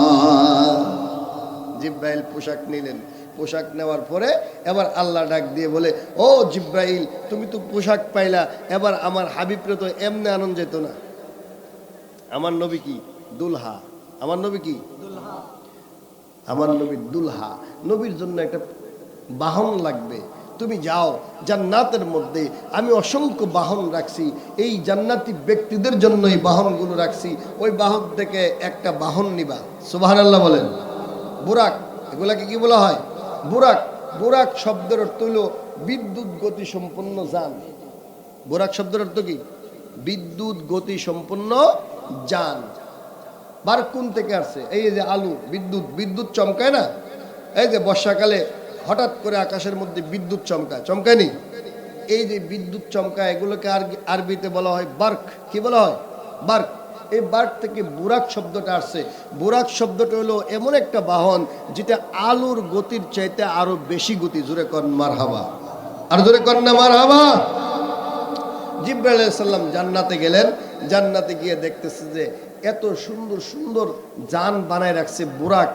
জিবরাইল পোশাক নিলেন। পোশাক নেওয়ার পরে এবার আল্লাহ ডাক দিয়ে বলে, ও জিবরাইল, তুমি তো পোশাক পাইলা, এবার আমার হাবিবরে তো এমনি আনন্দ যেত না। আমার নবী কি দুলহা, আমার নবী কি দুলহা, আমার নবীর দুলহা। নবীর জন্য একটা বাহন লাগবে। তুমি যাও, জান্নাতের মধ্যে আমি অসংখ্য বাহন রাখছি, এই জান্নাতি ব্যক্তিদের জন্য এই বাহনগুলো রাখছি। ওই বাহন থেকে একটা বাহন নিবা। সুবহানাল্লাহ বলেন। বুরাক, এগুলাকে কি বলা হয়? বুরাক। বুরাক শব্দের অর্থ হলো বিদ্যুৎ গতি সম্পন্ন যান। বুরাক শব্দের অর্থ কি? বিদ্যুৎ গতি সম্পন্ন যান। বারকুন থেকে আসছে। এই যে আলু, বিদ্যুৎ, বিদ্যুৎ চমকায় না? এই যে বর্ষাকালে হঠাৎ করে আকাশের মধ্যে বিদ্যুৎ চমকায়, চমকায়নি? এই যে বিদ্যুৎ চমকায়, এগুলোকে আরবিতে বলা হয় বার্ক। কি বলা হয়? বার্ক। এই বার্ড থেকে বুরাক শব্দটা আসছে। বুরাক শব্দটা হলো এমন একটা বাহন যেটা আলোর গতির চাইতে আরো বেশি গতি। জোরে কর মারহাবা, আর জোরে কর না মারহাবা। জিবরাইল আলাইহিস সালাম জান্নাতে গেলেন। জান্নাতে গিয়ে দেখতেছে যে এত সুন্দর সুন্দর যান বানায় রাখছে বুরাক।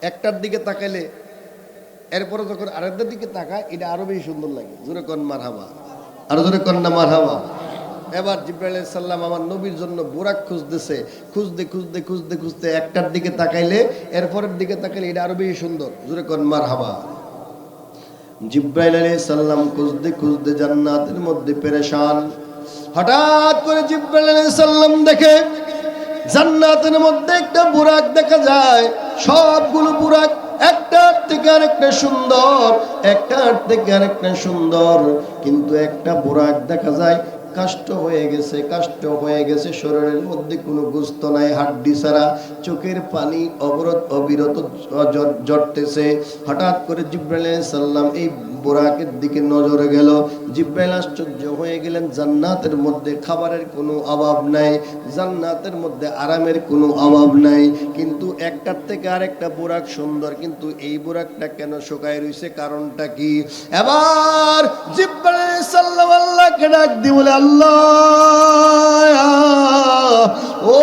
একটার দিকে তাকাইলে এরপরে যখন আরেকটার দিকে তাকায় এটা আরো বেশি সুন্দর লাগে। জোরে কর মারহাবা, আর জোরে কর না মারহাবা। এবার জিবরাইল আলাইহিস সালাম আমার নবীর জন্য বুরাক খুঁজতেছে। খুঁজতে খুঁজতে খুঁজতে খুঁজতে একটার দিকে তাকাইলে এরপরের দিকে তাকাইলে এটা আরো বেশি সুন্দর। জোরে কর মারহাবা। জিবরাইল আলাইহিস সালাম খুঁজতে খুঁজতে জান্নাতের মধ্যে পেরেশান। হঠাৎ করে জিবরাইল আলাইহিস সালাম দেখে জান্নাতের মধ্যে একটা বুরাক দেখা যায়। সবগুলো বুরাক একটার থেকে আরেকটা সুন্দর, একটার থেকে আরেকটা সুন্দর, কিন্তু একটা বুরাক দেখা যায় কাষ্ট হয়ে গেছে, কাষ্ট হয়ে গেছে। শরীরের মধ্যে কোনো গোস্ত নাই, হাড্ডি ছাড়া, চোখের পানি অবিরত ঝরতেছে। হঠাৎ করে জিবরাইল আলাইহিস সালাম এই বুরাকের দিকে নজরে গেল। জিবরাইল আশ্চর্য হয়ে গেলেন। জান্নাতের মধ্যে খাবারের কোনো অভাব নাই, জান্নাতের মধ্যে আরামের কোনো অভাব নাই, কিন্তু একটার থেকে আরেকটা বুরাক সুন্দর, কিন্তু এই বুরাকটা কেন শুকায় রইছে, কারণটা কি? এবার জিবরাইল আলাইহিস সালাম আল্লাহকে ডাক দিয়ে বলে, আল্লাহ ও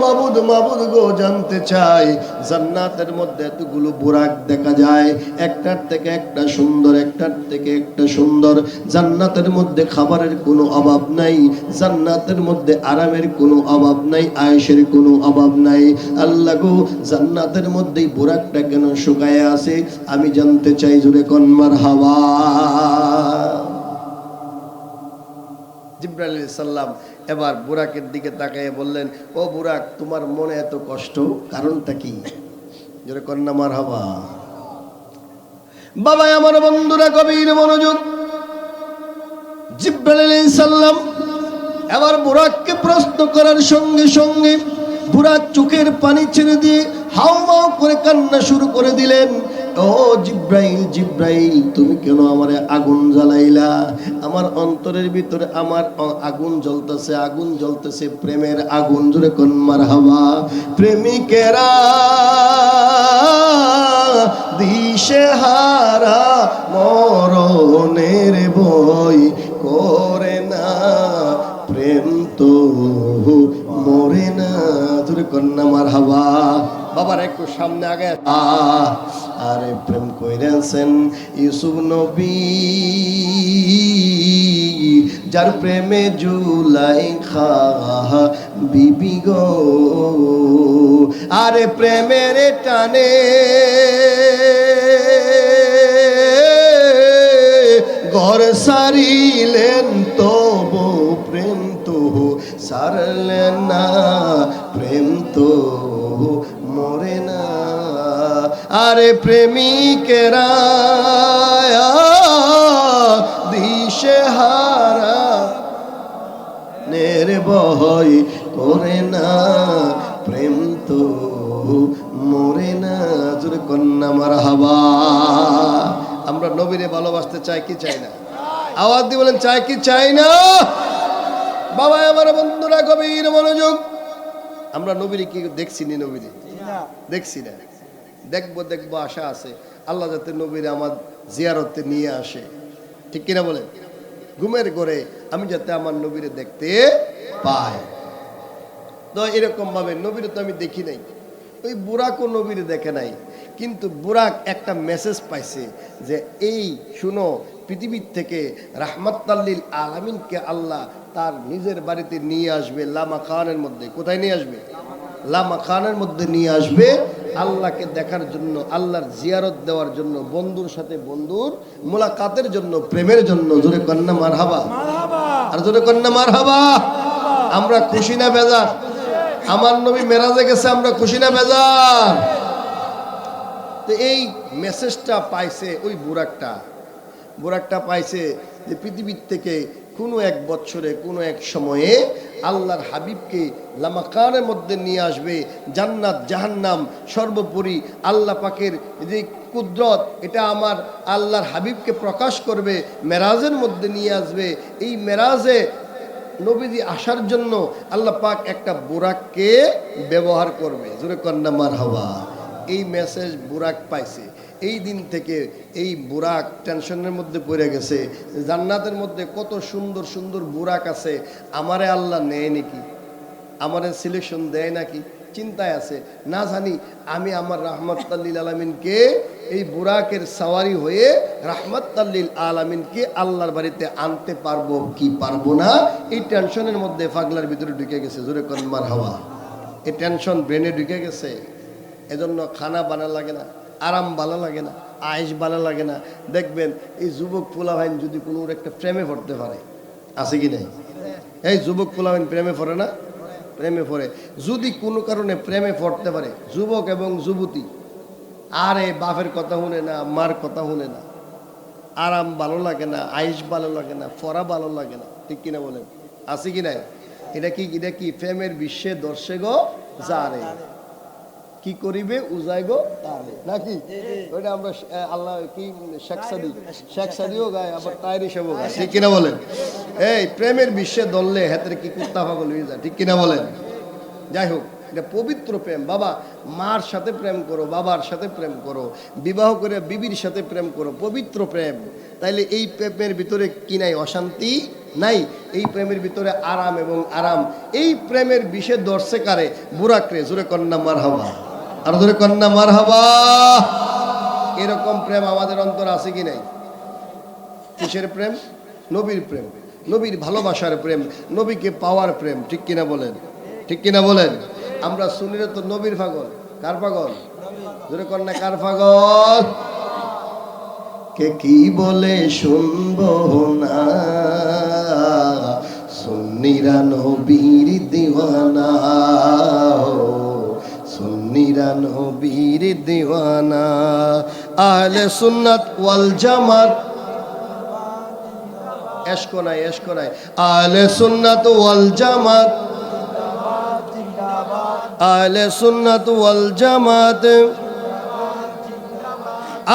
মাবুদ, মাবুদ গো, জানতে চাই জান্নাতের মধ্যে এতগুলো বুরাক দেখা যায়, একটার থেকে একটা সুন্দর, একটার থেকে একটা সুন্দর। জান্নাতের মধ্যে খাবারের কোনো অভাব নাই, জান্নাতের মধ্যে আরামের কোনো অভাব নাই, আয়েশের কোনো অভাব নাই। আল্লাহ গো, জান্নাতের মধ্যেই বুরাকটা কেন শুকায় আছে আমি জানতে চাই। জোরে কোন মারহাবা। জিবরাইল আলাইহিস সালাম এবার বুরাকের দিকে তাকিয়ে বললেন, ও বুরাক, তোমার মনে এত কষ্ট, কারণটা কি? জোরে কর না মারহাবা। বাবা আমার বন্ধুরা, গভীর মনোযোগ। জিবরাইল আলাইহিস সালাম এবার বুরাককে প্রশ্ন করার সঙ্গে সঙ্গে বুরাক চোখের পানি ছেড়ে দিয়ে হাউমাউ করে কান্না শুরু করে দিলেন। ও জিবরাইল, জিবরাইল, তুমি কেন আমারে আগুন জ্বালাইলা? আমার অন্তরের ভিতরে আমার আগুন জ্বলতেছে, আগুন জ্বলতেছে, প্রেমের আগুন। জোরে কোন মারহাবা। প্রেমিকেরা দিশেহারা মরণের ভয় করে না, প্রেম তো মরে না। জোরে কোন না মারহাবা। বাবার একটু সামনে আগে। আরে প্রেম কইরেছেন ইউসুফ নবী, যার প্রেমে জুলাইখা বিবি গো। আরে প্রেমের টানে ঘর সারিলেন, তবু প্রেম তো সারলেন না, প্রেম তো মরে না। আরে প্রেমিকেরা দিশেহারা নির্ভয় করে না, প্রেম তো মরে না। জোরে কন্যা মারহাবা। আমরা নবীরে ভালোবাসতে চাই কি চাই না? আওয়াজ দিয়ে বলেন, চাই কি চাই না? বাবা আমার বন্ধুরা, গভীর মনোযোগ। আমরা নবীরে কি দেখছি নি? নবীরে দেখছি না, দেখবো দেখবো আশা আছে। আল্লাহ যাতে নবীরে আমার জিয়ারতে নিয়ে আসে, ঠিক কিনা বলেন? ঘুমের ঘরে আমি যাতে আমার নবীরে দেখতে পাই। তো এরকম ভাবে নবীরে তো আমি দেখি নাই, ওই বুরাকও নবীরে দেখে নাই, কিন্তু বুরাক একটা মেসেজ পাইছে যে এই শুনো, পৃথিবীর থেকে রাহমাতাল্লিল আলামিনকে আল্লাহ তার নিজের বাড়িতে নিয়ে আসবে, লামা খানের মধ্যে। কোথায় নিয়ে আসবে? লামা খানের মধ্যে নিয়ে আসবে, আল্লাহকে দেখার জন্য, আল্লাহর জিয়ারত দেওয়ার জন্য, বন্ধুর সাথে বন্ধুর মোলাকাতের জন্য, প্রেমের জন্য। জোরে কন্যা মারহাবা, আর জোরে কন্যা মারহাবা। আমরা খুশি না বেজার? আমার নবী মেরাজে গেছে, আমরা খুশি না বেজার? তো এই মেসেজটা পাইছে ওই বুরাকটা পাইছে যে পৃথিবীর থেকে কোনো এক বছরে কোনো এক সময়ে আল্লাহর হাবিবকে লামাকানের মধ্যে নিয়ে আসবে। জান্নাত জাহান্নাম সর্বোপরি আল্লাহ পাকের যে কুদরত, এটা আমার আল্লাহর হাবিবকে প্রকাশ করবে, মেরাজের মধ্যে নিয়ে আসবে। এই মেরাজে নবীজি আসার জন্য আল্লাহ পাক একটা বুরাককে ব্যবহার করবে, জোরে কন্যা মারহাবা। এই মেসেজ বুরাক পাইছে। এই দিন থেকে এই বুরাক টেনশনের মধ্যে পড়ে গেছে, জান্নাতের মধ্যে কত সুন্দর সুন্দর বুরাক আছে, আমারে আল্লাহ নেয় নাকি, আমারে সিলেকশন দেয় নাকি, চিন্তায় আছে। না জানি আমি আমার রাহমাতুল আলামিনকে এই বুরাকের সাওয়ারি হয়ে রাহমাতুল আলামিনকে আল্লাহর বাড়িতে আনতে পারবো কি পারবো না, এই টেনশনের মধ্যে পাগলার ভিতরে ঢুকে গেছে, জোরে কোন মারহাবা। এই টেনশন ব্রেনে ঢুকে গেছে, এজন্য খানা ভালো লাগে না, আরাম ভালো লাগে না, আয়েশ ভালো লাগে না। দেখবেন এই যুবক পোলাভাইন যদি কোনো একটা প্রেমে পড়তে পারে, আছে কি নাই? এই যুবক পোলাভাইন প্রেমে পড়ে না? প্রেমে পড়ে। যদি কোনো কারণে প্রেমে পড়তে পারে যুবক এবং যুবতী, আরে বাপের কথা শুনে না, মার কথা শুনে না, আরাম ভালো লাগে না, আয়েশ ভালো লাগে না, পড়া ভালো লাগে না, ঠিক কিনা বলেন? আছে কি নাই? এটা কি প্রেমের বিশ্বে দর্শক জানে কি করিবে উজাই গো তারে, নাকি? ওইটা আমরা আল্লাহ কি শেখ সাদিও গায়, আবার তাইর হিসাবেও গায়, ঠিক কিনা বলেন? এই প্রেমের বিশ্বে দললে হাতের কি কুত্তা পাগল হয়ে যায়, ঠিক কিনা বলেন? যাই হোক, এটা পবিত্র প্রেম। বাবা মার সাথে প্রেম করো, বাবার সাথে প্রেম করো, বিবাহ করে বিবির সাথে প্রেম করো, পবিত্র প্রেম। তাইলে এই প্রেমের ভিতরে কি নাই? অশান্তি নাই। এই প্রেমের ভিতরে আরাম এবং আরাম। এই প্রেমের বিষে দর্শে কারে? বুরাকরে, জোরে কন্যা মারহাবা, আর জোরে কন্যা মারহাবা। এরকম প্রেম আমাদের অন্তর আছে কি নাই? কিসের প্রেম? নবীর প্রেম, নবীর ভালোবাসার প্রেম, নবীকে পাওয়ার প্রেম, ঠিক কিনা বলেন? ঠিক কিনা বলেন? আমরা শুনিলে তো নবীর পাগল। কার পাগল? জোরে কন্যা কার পাগল? কে কি বলে শুনবো না, সুন্নিরা নবীর দিওয়ানা, সুন্নিরা নবীর দিওয়ানা। আহলে সুন্নাত ওয়াল জামাত, এশকো নাই, এশকো নাই। আহলে সুন্নাত ওয়াল জামাত, আহলে সুন্নাত ওয়াল জামাত,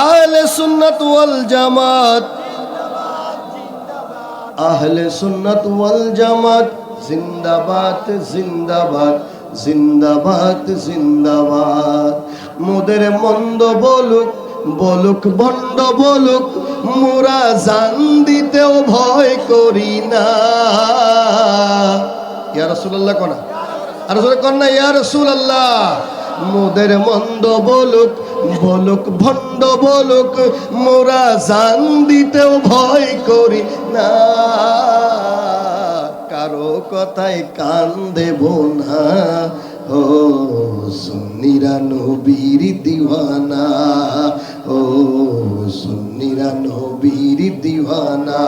আহলে সুন্নাত ওয়াল জামাত, আহলে সুন্নাত ওয়াল জামাত জিন্দাবাদ, জিন্দাবাদ, জিন্দাবাদ, জিন্দাবাদ। মোদের মন্দ বলুক, বলুক ভণ্ড বলুক, মোরা জান দিতেও ভয় করি না। ইয়া রাসূলুল্লাহ কোনা, আর জোরে কন্যা ইয়া রাসূলুল্লাহ। মোদের মন্দ বলুক, বলুক ভণ্ড বলুক, মোরা জান দিতেও ভয় করি না। কারো কথায় কান দেব না, ও সুন্নিরা নবীর দিওয়ানা, ও সুন্নিরা নবীর দিওয়ানা।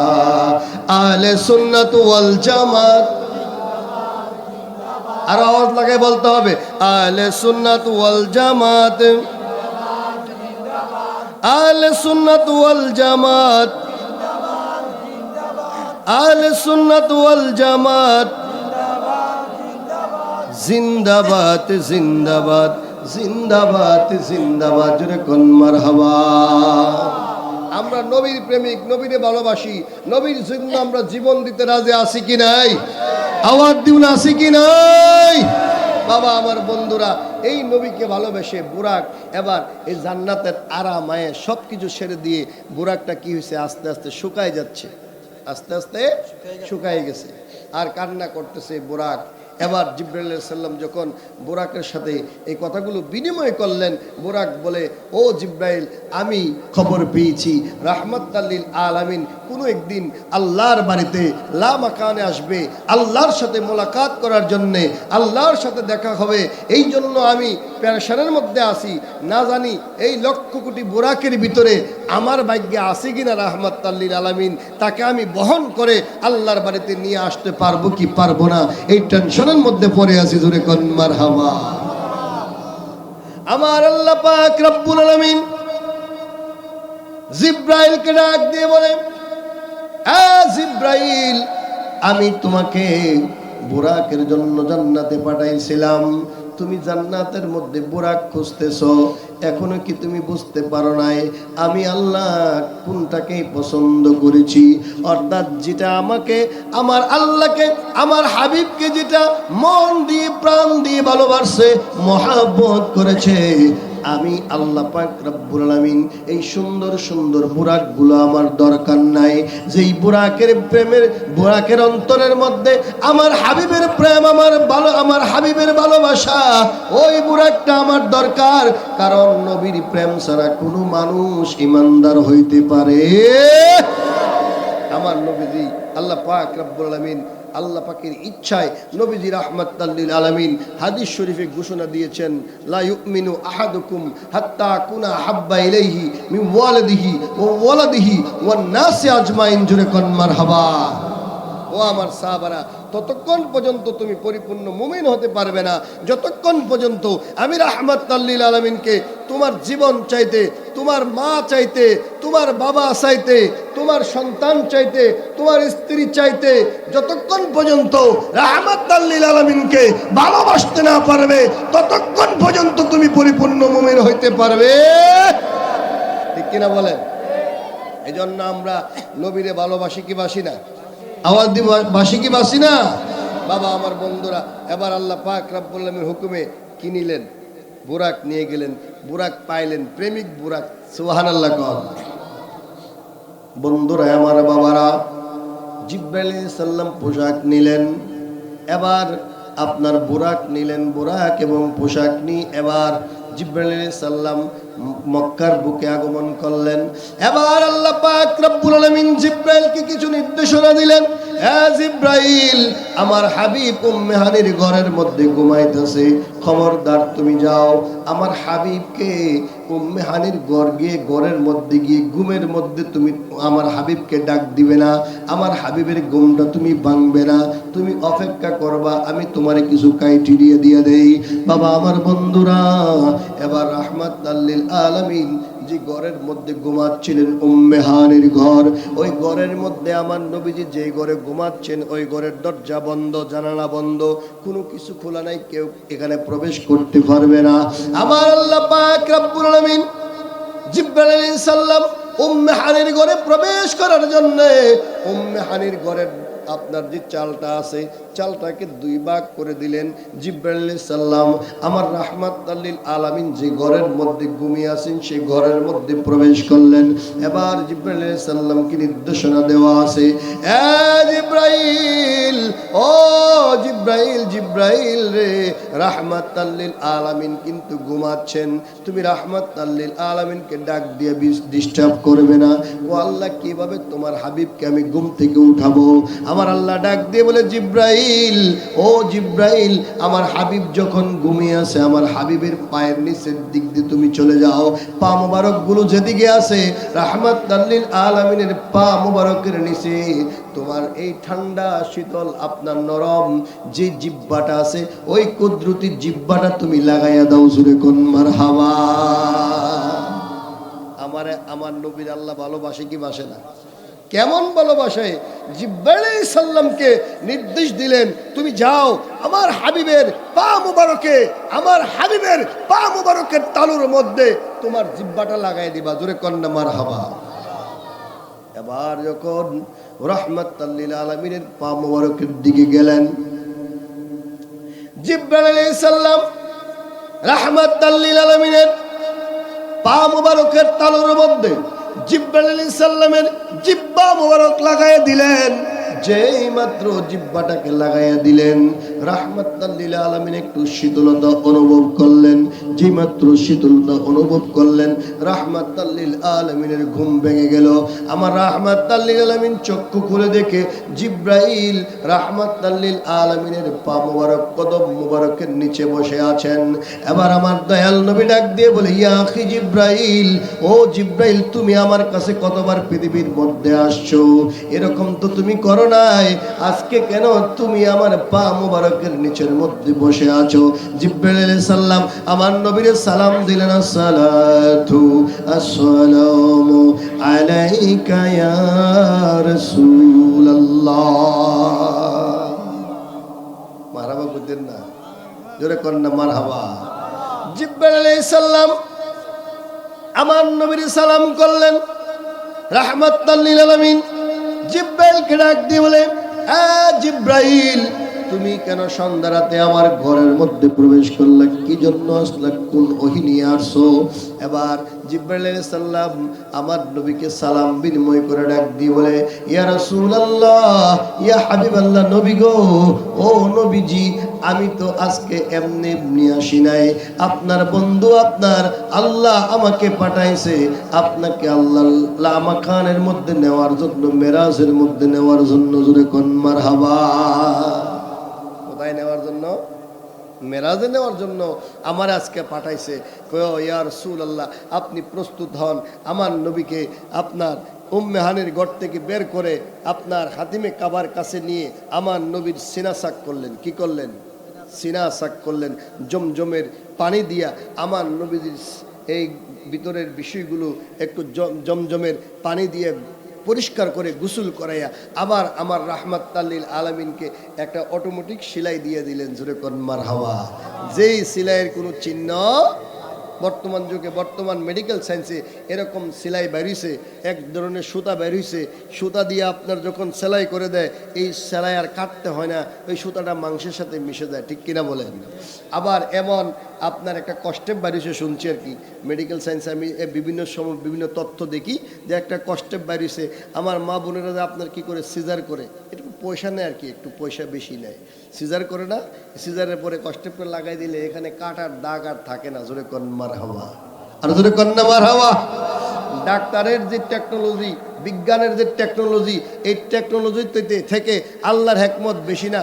আহলে সুন্নাত ওয়াল জামাত, আর আওয়াজ লাগায় বলতে হবে, আহলে সুন্নাত ওয়াল জামাত, আহলে সুন্নাত ওয়াল জামাত, আহলে সুন্নাত ওয়াল জামাত জিন্দাবাদ, জিন্দাবাদ, জিন্দাবাদ, জিন্দাবাদ, জোরে কোন মারহাবা। আমরা নবীর প্রেমিক, নবীরে ভালোবাসি, নবীর জন্য আমরা জীবন দিতে রাজি আছি কি নাই? আওয়াজ দিন, আছি কি নাই? বাবা আমার বন্ধুরা, এই নবীকে ভালোবেসে বুরাক এবার এই জান্নাতের আরামায়ে সব কিছু ছেড়ে দিয়ে বুরাকটা কি হয়েছে? আস্তে আস্তে শুকায় যাচ্ছে, আস্তে আস্তে শুকায় গেছে, আর কান্না করতেছে বুরাক। এবার জিবরাইল আলাইহিস সালাম যখন বুরাকের সাথে এই কথাগুলো বিনিময় করলেন, বুরাক বলে, ও জিবরাইল, আমি খবর পেয়েছি রাহমাতাল লিল আলামিন কোনো একদিন আল্লাহর বাড়িতে লা মাকানে আসবে, আল্লাহর সাথে মোলাকাত করার জন্যে, আল্লাহর সাথে দেখা হবে। এই জন্য আমি পেরেশানের মধ্যে আছি, না জানি এই লক্ষ কোটি বুরাকের ভিতরে আমার ভাগ্যে আছে কিনা রাহমাতাল লিল আলামিন, তাকে আমি বহন করে আল্লাহর বাড়িতে নিয়ে আসতে পারবো কি পারবো না, এই টেনশনের মধ্যে পড়ে আছি। জোরে কোন মারহাবা। আমার আল্লাহ পাক রব্বুল আলামিন জিবরাইলকে ডাক দিয়ে বলে, জিবরাইল, আমি তোমাকে বুরাকের জন্য জান্নাতে পাঠাইছিলাম, তুমি জান্নাতের মধ্যে বুরাক খুঁজতেছো, এখনো কি তুমি বুঝতে পারো নাই আমি আল্লাহ কোনটাকে পছন্দ করেছি? অর্থাৎ যেটা আমাকে, আমার আল্লাহকে, আমার হাবিবকে যেটা মন দিয়ে প্রাণ দিয়ে ভালোবাসে, মহাব্বত করেছে, আমি আল্লাহ পাক রব্বুল আলামিন এই সুন্দর সুন্দর বুরাকগুলো আমার দরকার নাই। যেই বুরাকের প্রেমের, বুরাকের অন্তরের মধ্যে আমার হাবিবের প্রেম, আমার হাবিবের ভালোবাসা, ওই বুরাকটা আমার দরকার। কারণ নবীর প্রেম ছাড়া কোনো মানুষ ইমানদার হইতে পারে? আমার নবীজি আল্লাহ পাক রব্বুল আলামিন, আল্লাহ পাকের ইচ্ছায় নবীজি রাহমাতাল লিল আলামিন হাদিস শরীফে ঘোষণা দিয়েছেন, লা ইউমিনু আহাদুকুম হাত্তা কুনা হাব্বা ইলাইহি মিন ওয়ালিদিহি ওয়া ওয়ালাদিহি ওয়ান নাসি আজমাইন। জুরে কোন মারহাবা। ও আমার সাহাবারা, ততক্ষণ পর্যন্ত তুমি পরিপূর্ণ মুমিন হতে পারবে না যতক্ষণ পর্যন্ত আমি রাহমাতাল লিল আলামিনকে তোমার জীবন চাইতে, তোমার মা চাইতে, তোমার বাবা চাইতে, তোমার সন্তান চাইতে, তোমার স্ত্রী চাইতে, যতক্ষণ পর্যন্ত রাহমাতাল লিল আলামিনকে ভালোবাসতে না পারবে ততক্ষণ পর্যন্ত তুমি পরিপূর্ণ মুমিন হইতে পারবে। ঠিক কিনা বলেন? এই জন্য আমরা নবীরে ভালোবাসি কি বাসি না? আওয়াজ দিব, বাসি কি বাসি না? বাবা আমার বন্ধুরা, এবার আল্লাহ পাক রব্বুল আলামিনের হুকুমে কি নিলেন? বুরাক নিয়ে গেলেন, বুরাক পাইলেন, প্রেমিক বুরাক। সুবহানাল্লাহ কর। বন্ধুরা আমার, বাবারা, জিবরাইল আলাইহিস সালাম পোশাক নিলেন, এবার আপনার বুরাক নিলেন, বুরাক এবং পোশাক নিয়ে এবার জিবরাইল আলাইহিস সালাম মক্কার বুকে আগমন করলেন। এবার আল্লাহ পাক রব্বুল আলামিন জিবরাইলকে কিছু নির্দেশনা দিলেন। জিবরাইল, আমার হাবিব উম্মে হানির ঘরের মধ্যে ঘুমাইতেছে, খবরদার তুমি যাও আমার হাবিবকে উম্মে হানির ঘর গিয়ে, ঘরের মধ্যে গিয়ে ঘুমের মধ্যে তুমি আমার হাবিবকে ডাক দিবে না, আমার হাবিবের ঘুমটা তুমি ভাঙবে না, তুমি অপেক্ষা করবা, আমি তোমারে কিছু ক্রাইটেরিয়া দিয়ে দেই। বাবা আমার বন্ধুরা, এবার রাহমাতাল লিল আলামিন যে ঘরের মধ্যে ঘুমাচ্ছিলেন, উম্মে হানির ঘর, ওই ঘরের মধ্যে আমার নবীজি যে ঘরে ঘুমাচ্ছেন ওই ঘরের দরজা বন্ধ, জানালা বন্ধ, কোনো কিছু খোলা নাই, কেউ এখানে প্রবেশ করতে পারবে না। আমার আল্লাহ পাক রব্বুল আলামিন জিবরাইল আলাইহিস সালাম উম্মে হানির ঘরে প্রবেশ করার জন্য উম্মে হানির ঘরের আপনার যে চালটা আছে, চালটাকে দুই ভাগ করে দিলেন। জিবরাইল আলাইহিস সালাম আমার রাহমাতাল লিল আলামিন যে ঘরের মধ্যে ঘুমিয়ে আছেন সেই ঘরের মধ্যে প্রবেশ করলেন। এবার জিবরাইল আলাইহিস সালামকে নির্দেশনা দেওয়া আছে, এ জিবরাইল, ও জিবরাইল, জিবরাইল রে, রাহমাতাল লিল আলামিন কিন্তু ঘুমাচ্ছেন, তুমি রাহমাতাল লিল আলামিনকে ডাক দিয়ে ডিস্টার্ব করবে না। ও আল্লাহ, কিভাবে তোমার হাবিবকে আমি ঘুম থেকে উঠাবো? আমার আল্লাহ ডাক দিয়ে বলে, জিবরাইল, ও জিবরাইল, আমার হাবিব যখন ঘুমিয়ে আছে, আমার হাবিবের পায়ের নিচের দিক দিয়ে তুমি চলে যাও, পা মোবারক গুলো যেদিকে আছে রাহমাতাল লিল আলামিনের পা মোবারকের নিচে তোমার এই ঠান্ডা শীতল আপনার নরম যে জিহ্বাটা আছে, ওই কুদরতি জিহ্বাটা তুমি লাগাইয়া দাও। জুরে কোন মারহাবা। আমার নবীর আল্লাহ ভালোবাসে কি বাসে না? কেমন ভালোবাসে? জিবরাইল আলাইহিস সালামকে নির্দেশ দিলেন, তুমি যাও আমার হাবিবের পা মুবারকে, আমার হাবিবের পা মুবারকের তালুর মধ্যে তোমার জিহ্বাটা লাগাই দিবা। জোরে কন্না মারহাবা। এবার যখন রাহমাতাল লিল আলামিনের পা মুবারকের দিকে গেলেন, জিবরাইল আলাইহিস সালাম রাহমাতাল লিল আলামিনের পা মুবারকের তালুর মধ্যে জিবরাইল আলাইহিস সালামের জিহ্বা মুবারক লাগাইয়া দিলেন। যেই মাত্র জিহ্বাটাকে লাগাইয়া দিলেন, রাহমাতাল লিল আলামিন একটু শীতলতা অনুভব করলেন। যেই মাত্র শীতলতা অনুভব করলেন, রাহমাতাল লিল আলামিনের ঘুম ভেঙে গেল। আমার রাহমাতাল লিল আলামিন চক্ষু খুলে দেখে জিবরাইল রাহমাতাল লিল আলামিনের পা মুবারক, কদম মুবারকের নিচে বসে আছেন। এবার আমার দয়াল নবী ডাক দিয়ে বলে, ইয়া আখি জিবরাইল, ও জিবরাইল, তুমি আমার কাছে কতবার পৃথিবীর মধ্যে আসছো, এরকম তো তুমি করো নাই, আজকে কেন তুমি আমার পা মুবারকের নিচের মধ্যে বসে আছো? জিবরাইল আলাইহিস সালাম আমার নবীর সালাম দিলেন, আসসালাতু আসসালামু আলাইকা ইয়া রাসূলুল্লাহ। মারহাবা করতেন না? জোরে কন্যা মারহাবা। জিব্রাইল আলাইহিস সালাম আমার নবীর সালাম করলেন, রাহমাতাল লিল আলামিন জিব্রাইলকে ডাক দিয়ে বলে, জিব্রাইল তুমি কেন সন্ধ্যা রাতে আমার ঘরের মধ্যে প্রবেশ করলে? কি জন্য আসলে? কোন ওহী নিয়ে আসছো? এবার জিব্রাইল আলাইহিস সালাম আমার নবীকে সালাম বিনিময় করে ডাক দিয়ে বলে, ইয়া রাসূলুল্লাহ, ইয়া হাবিবাল্লাহ, নবী গো, ও নবীজি, আমি তো আজকে এমনি এমনি আসি নাই। আপনার বন্ধু, আপনার আল্লাহ আমাকে পাঠাইছে আপনাকে আল্লাহ মাকানের মধ্যে নেওয়ার জন্য, মেরাজের মধ্যে নেওয়ার জন্য। জোরে কোন মারহাবা। কোথায় নেওয়ার জন্য? মেরাজে নেওয়ার জন্য আমার আজকে পাঠাইছে। কয় ইয়া রাসূলুল্লাহ, আপনি প্রস্তুত হন। আমার নবীকে আপনার উম্মে হানির ঘর থেকে বের করে আপনার খাতিমে কাবার কাছে নিয়ে আমার নবীর সিনা সাক করলেন। কি করলেন? সিনা সাক করলেন। জমজমের পানি দিয়া আমার নবীর এই ভিতরের বিষয়গুলো একটু জমজমের পানি দিয়ে পরিষ্কার করে গোসল করাইয়া আবার আমার রাহমাতাল লিল আলামিনকে একটা অটোমেটিক সেলাই দিয়ে দিলেন। জোরে কোন মারহাবা। যেই সেলাইয়ের কোনো চিহ্ন বর্তমান যুগে, বর্তমান মেডিকেল সায়েন্সে এরকম সেলাই বেরিয়েছে, এক ধরনের সুতা বেরিয়েছে। সুতা দিয়ে আপনার যখন সেলাই করে দেয়, এই সেলাই আর কাটতে হয় না, ওই সুতাটা মাংসের সাথে মিশে যায়। ঠিক কিনা বলেন? আবার এমন আপনার একটা কষ্টেপ বেরিয়েছে শুনছি আর কি, মেডিকেল সায়েন্সে আমি বিভিন্ন সময় বিভিন্ন তথ্য দেখি যে একটা কষ্টেপ বেরিয়েছে। আমার মা বোনেরা যে আপনার কি করে সিজার করে, একটু পয়সা নেয় আর কি, একটু পয়সা বেশি নেয়, সিজার করে না, সিজারের পরে কষ্টেপ করে লাগাই দিলে এখানে কাটার দাগ আর থাকে না। জোরে কোন মারহাবা। আর জোরে কোন না মারহাবা। ডাক্তারের যে টেকনোলজি, বিজ্ঞানের যে টেকনোলজি, এই টেকনোলজি থেকে আল্লাহর হিকমত বেশি না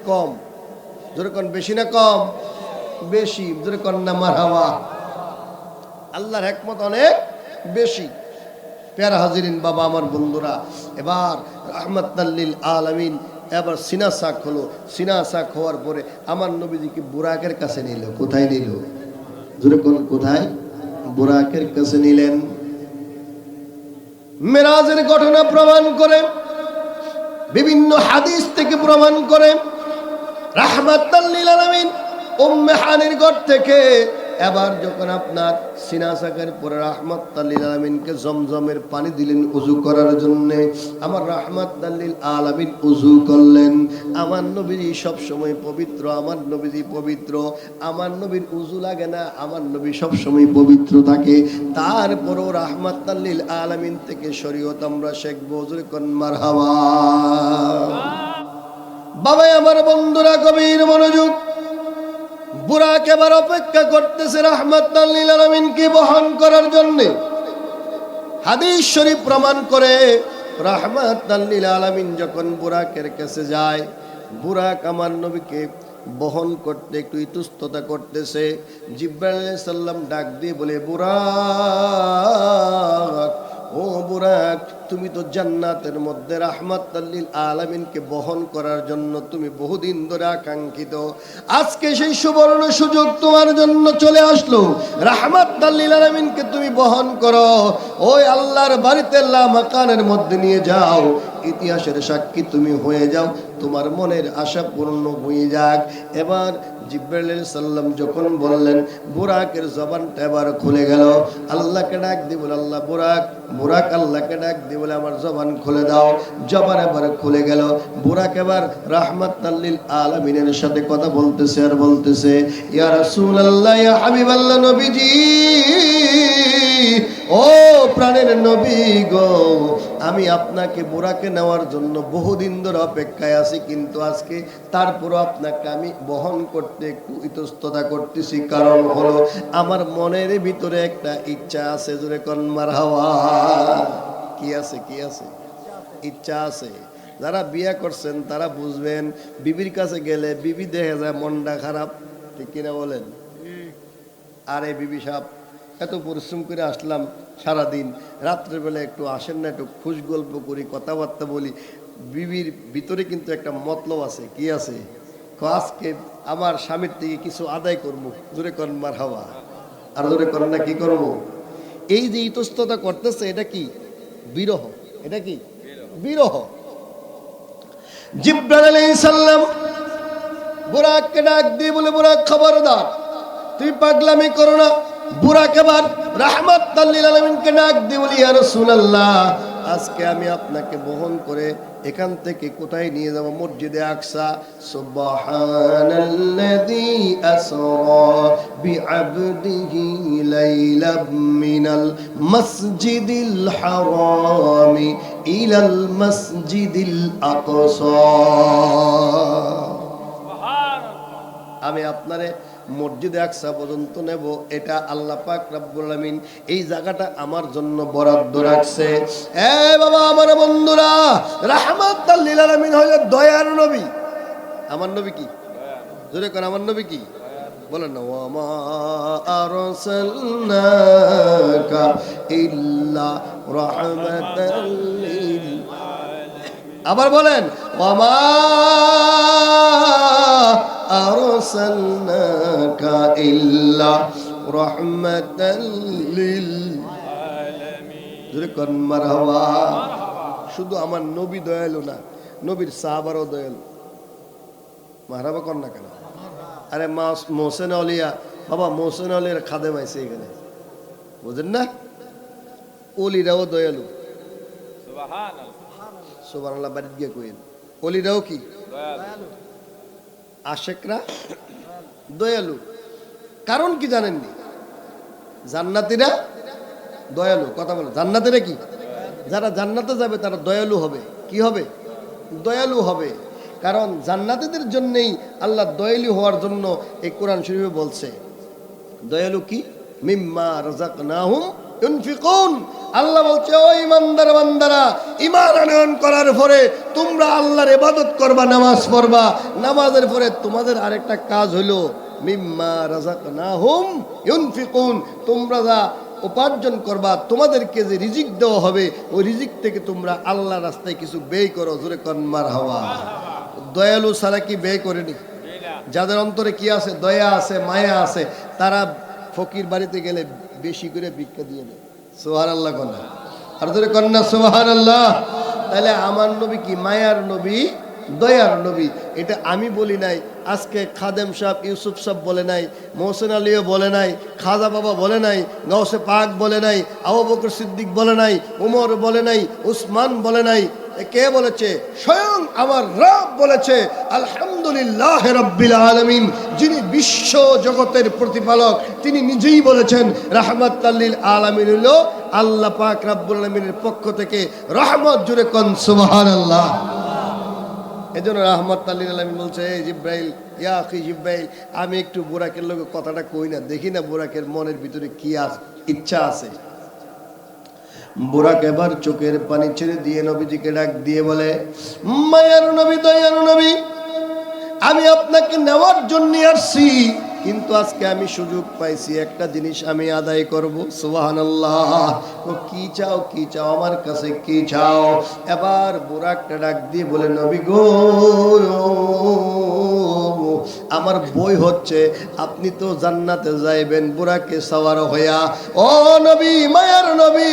কম? জোরে কোন বেশি না কম? বেশি। জোরে কোন না মারহাবা। আল্লাহর হিকমত অনেক বেশি। প্যারা হাজিরিন বাবা, আমার বন্ধুরা, এবার রাহমাতাল লিল আলামিন এবার সিনা সাক হলো। সিনা সাক হওয়ার পরে আমার নবীজিকে বুরাকের কাছে নিল। কোথায় নিল? জোরে কোন কোথায়? বুরাকের কাছে নিলেন। মেরাজের ঘটনা প্রমাণ করে, বিভিন্ন হাদিস থেকে প্রমাণ করে, রাহমাতাল লিল আলামিন উম্মে হানির ঘর থেকে এবার যখন আপনার সিনা সাকের পরে রাহমাতাল লিল আলামিনকে জমজমের পানি দিলেন উযু করার জন্য। আমার রাহমাতাল লিল আলামিন উযু করলেন। আমার নবীজি সব সময় পবিত্র, আমার নবীজি পবিত্র, আমার নবীর উযু লাগে না, আমার নবী সব সময় পবিত্র থাকে। তারপরও রাহমাতাল লিল আলামিন থেকে শরীয়ত আমরা শিখবো। জোরে কোন মারহাবা। বাবা আমার বন্ধুরা, গভীর মনোযোগ। বুরাক এবার অপেক্ষা করতেছে রাহমাতাল লিল আলামিনকে বহন করার জন্য। হাদিস শরীফ প্রমাণ করে, রাহমাতাল লিল আলামিন যখন বুরাকের কাছে যায়, বুরাক আমার নবীকে বহন করতে একটু ইতস্ততা করতেছে। জিবরাইল আলাইহিস সালাম ডাক দিয়ে বলে, বুরাক, ও বুরাক, তুমি তো জান্নাতের মধ্যে রাহমাতাল লিল আলামিনকে বহন করার জন্য তুমি বহুদিন ধরে আকাঙ্ক্ষিত। আজকে সেই সুবর্ণ সুযোগ তোমার জন্য চলে আসলো। রাহমাতাল লিল আলামিনকে তুমি বহন করো, ওই আল্লাহর বাড়িতে আল্লাহ মাকানের মধ্যে নিয়ে যাও, ইতিহাসের সাক্ষী তুমি হয়ে যাও, তোমার মনের আশা পূর্ণ হয়ে যাক। এবার জিবরাইল আলাইহিস সালাম যখন বললেন, বুরাকের জবানটা এবার খুলে গেল। আল্লাহকে ডাক দিয়ে বলে, আল্লাহ, বুরাক, বুরাক আল্লাহকে ডাক দিয়ে বলে, আমার জবান খুলে দাও। জবান এবার খুলে গেল। বুরাক এবার রাহমাতাল লিল আলামিনের সাথে কথা বলতেছে আর বলতেছে, ইয়া রাসূলুল্লাহ, ইয়া হাবিবাল্লাহ, নবীজি, ও প্রাণের নবী গো, আমি আপনাকে বুরাকে নেওয়ার জন্য বহুদিন ধরে অপেক্ষায় আছি, কিন্তু আজকে তারপরও আপনাকে আমি বহন করতে একটু ইতস্ততা করতেছি। কারণ হলো আমার মনের ভিতরে একটা ইচ্ছা আছে। জোরে কোন মারহাবা। কি আছে? কি আছে? ইচ্ছা আছে। যারা বিয়ে করছেন তারা বুঝবেন, বিবির কাছে গেলে বিবি দেখে যায় মনটা খারাপ। ঠিক কিনা বলেন? আরে বিবি সাহেব, এত পরিশ্রম করে আসলাম সারাদিন, রাত্রেবেলা একটু আসেন না, একটু খুশ গল্প করি, কথাবার্তা বলি। বিবির ভিতরে কিন্তু একটা মতলব আছে। কি আছে? আজকে আমার স্বামীর থেকে কিছু আদায় করবো। জোরে কোন মারহাবা। আর জোরে করেন না, কি করবো? এই যে ইতস্ততা করতেছে, এটা কি? বিরহ। এটা কি? বিরহ। জিবরাইল আলাইহিস সালাম বুরাককে ডাক দিয়ে বলে, বুরাক খবরদার, তুমি পাগলামি করো না। বুরাক এবার রাহমাতাল লিল আলামিনকে ডাক দিয়ে বলি, ইয়া রাসূলুল্লাহ, আজকে আমি আপনাকে বহন করে এখান থেকে কোথায় নিয়ে যাব? মসজিদে আকসা। সুবহানাল্লাযী আসরা বিআবদিহি লাইলাম মিনাল মাসজিদিল হারামি ইলাল মাসজিদিল আকসা। আমি আপনারে মসজিদে আকসা পর্যন্ত নেব, এটা আল্লাহ পাক রব্বুল আলামিন এই জায়গাটা আমার জন্য বরাদ্দ রাখছে। এ বাবা, আমার বন্ধুরা, রাহমাতাল লিল আলামিন হইল দয়ার নবী। আমার নবী কি? জোরে কোন, আমার নবী কি? বলেন না, ওয়া মা আরসালনাকা ইল্লা রাহমাতাল লিল। আবার বলেন, ওয়া মা আরসালনাকা ইল্লা রাহমাতাল লিল আলামিন। জোরে কোন মারহাবা। শুধু আমার নবী দয়ালু না, নবীর সাহাবারও দয়ালু। মারহাবা কোন না কেন? আরে মোহসেন আউলিয়া, বাবা মোহসেন আউলিয়ার খাদেম আইছে এখানে, বুঝেন না? ওলিরাও দয়ালু। সুবহানাল্লাহ, সুবহানাল্লাহ। বাড়িতে গিয়ে কইেন, ওলিরাও কি দয়ালু, আশেকরা দয়ালু। কারণ কি জানেননি? জান্নাতীরা দয়ালু। কথা বলে, জান্নাতীরা কি? যারা জান্নাতে যাবে তারা দয়ালু হবে। কি হবে? দয়ালু হবে। কারণ জান্নাতীদের জন্যই আল্লাহ দয়ালু হওয়ার জন্য এই কোরআন শরীফে বলছে। দয়ালু কি? মিম্মা রাযাকনাহুম ইউনফিকুন। আল্লাহ বলছে, ও ইমানদার বান্দারা, ঈমান আনয়ন করার পরে তোমরা আল্লাহর ইবাদত করবা, নামাজ পড়বা। নামাজের পরে তোমাদের আরেকটা কাজ হলো মিম্মা রাযাকনাহুম ইউনফিকুন। তোমরা যা উপার্জন করবা, তোমাদেরকে যে রিজিক দেওয়া হবে, ওই রিজিক থেকে তোমরা আল্লাহর রাস্তায় কিছু ব্যয় করো। জোরে কোন মারহাবা। দয়ালু ছাড়া কি ব্যয় করেনি? যাদের অন্তরে কি আছে? দয়া আছে, মায়া আছে, তারা ফকির বাড়িতে গেলে বেশি করে ভিক্ষা দিয়ে দেয়। সুবহানাল্লাহ কোন, আর ধরে কন্যা সুবহানাল্লাহ। তাহলে আমার নবী কি? মায়ার নবী, দয়ার নবী। এটা আমি বলি নাই, আজকে খাদেম সাহেব, ইউসুফ সাহেব বলে নাই, মোহসেন আলীও বলে নাই, খাজা বাবা বলে নাই, গাউসে পাক বলে নাই, আবু বকর সিদ্দিক বলে নাই, উমর বলে নাই, উসমান বলে নাই। কে বলেছে? স্বয়ং আমার রব বলেছে। আলহামদুলিল্লাহ রাব্বিল আলামিন, যিনি বিশ্ব জগতের প্রতিপালক, তিনি নিজেই বলেছেন রাহমাতাল লিল আলামিন হলো আল্লাহ পাক রব্বুল আলামিনের পক্ষ থেকে রহমত। জুড়ে কোন সুবহানাল্লাহ। এজন্য রাহমাতাল লিল আলামিন বলছে, এই জিব্রাইল, ইয়া আখি জিব্রাইল, আমি একটু বুরাকের লোক কথাটা কই না, দেখি না বুরাকের মনের ভিতরে কি ইচ্ছা আছে। বুরাক এবার চোখের পানি ছেড়ে দিয়ে নবীজিকে ডাক দিয়ে বলে, মায়ার নবী, দয়ার নবী, আমি আপনাকে নেওয়ার জন্য আসছি, কিন্তু আজকে আমি সুযোগ পাইছি, একটা জিনিস আমি আদায় করব। সুবহানাল্লাহ। ও কি চাও? কি চাও? আমার কাছে কি চাও? এবার বুরাকটা ডাক দিয়ে বলে, নবী গো, আমার বই হচ্ছে আপনি তো জান্নাতে যাইবেন বুরাকে সওয়ার হইয়া। ও নবী, মায়ার নবী,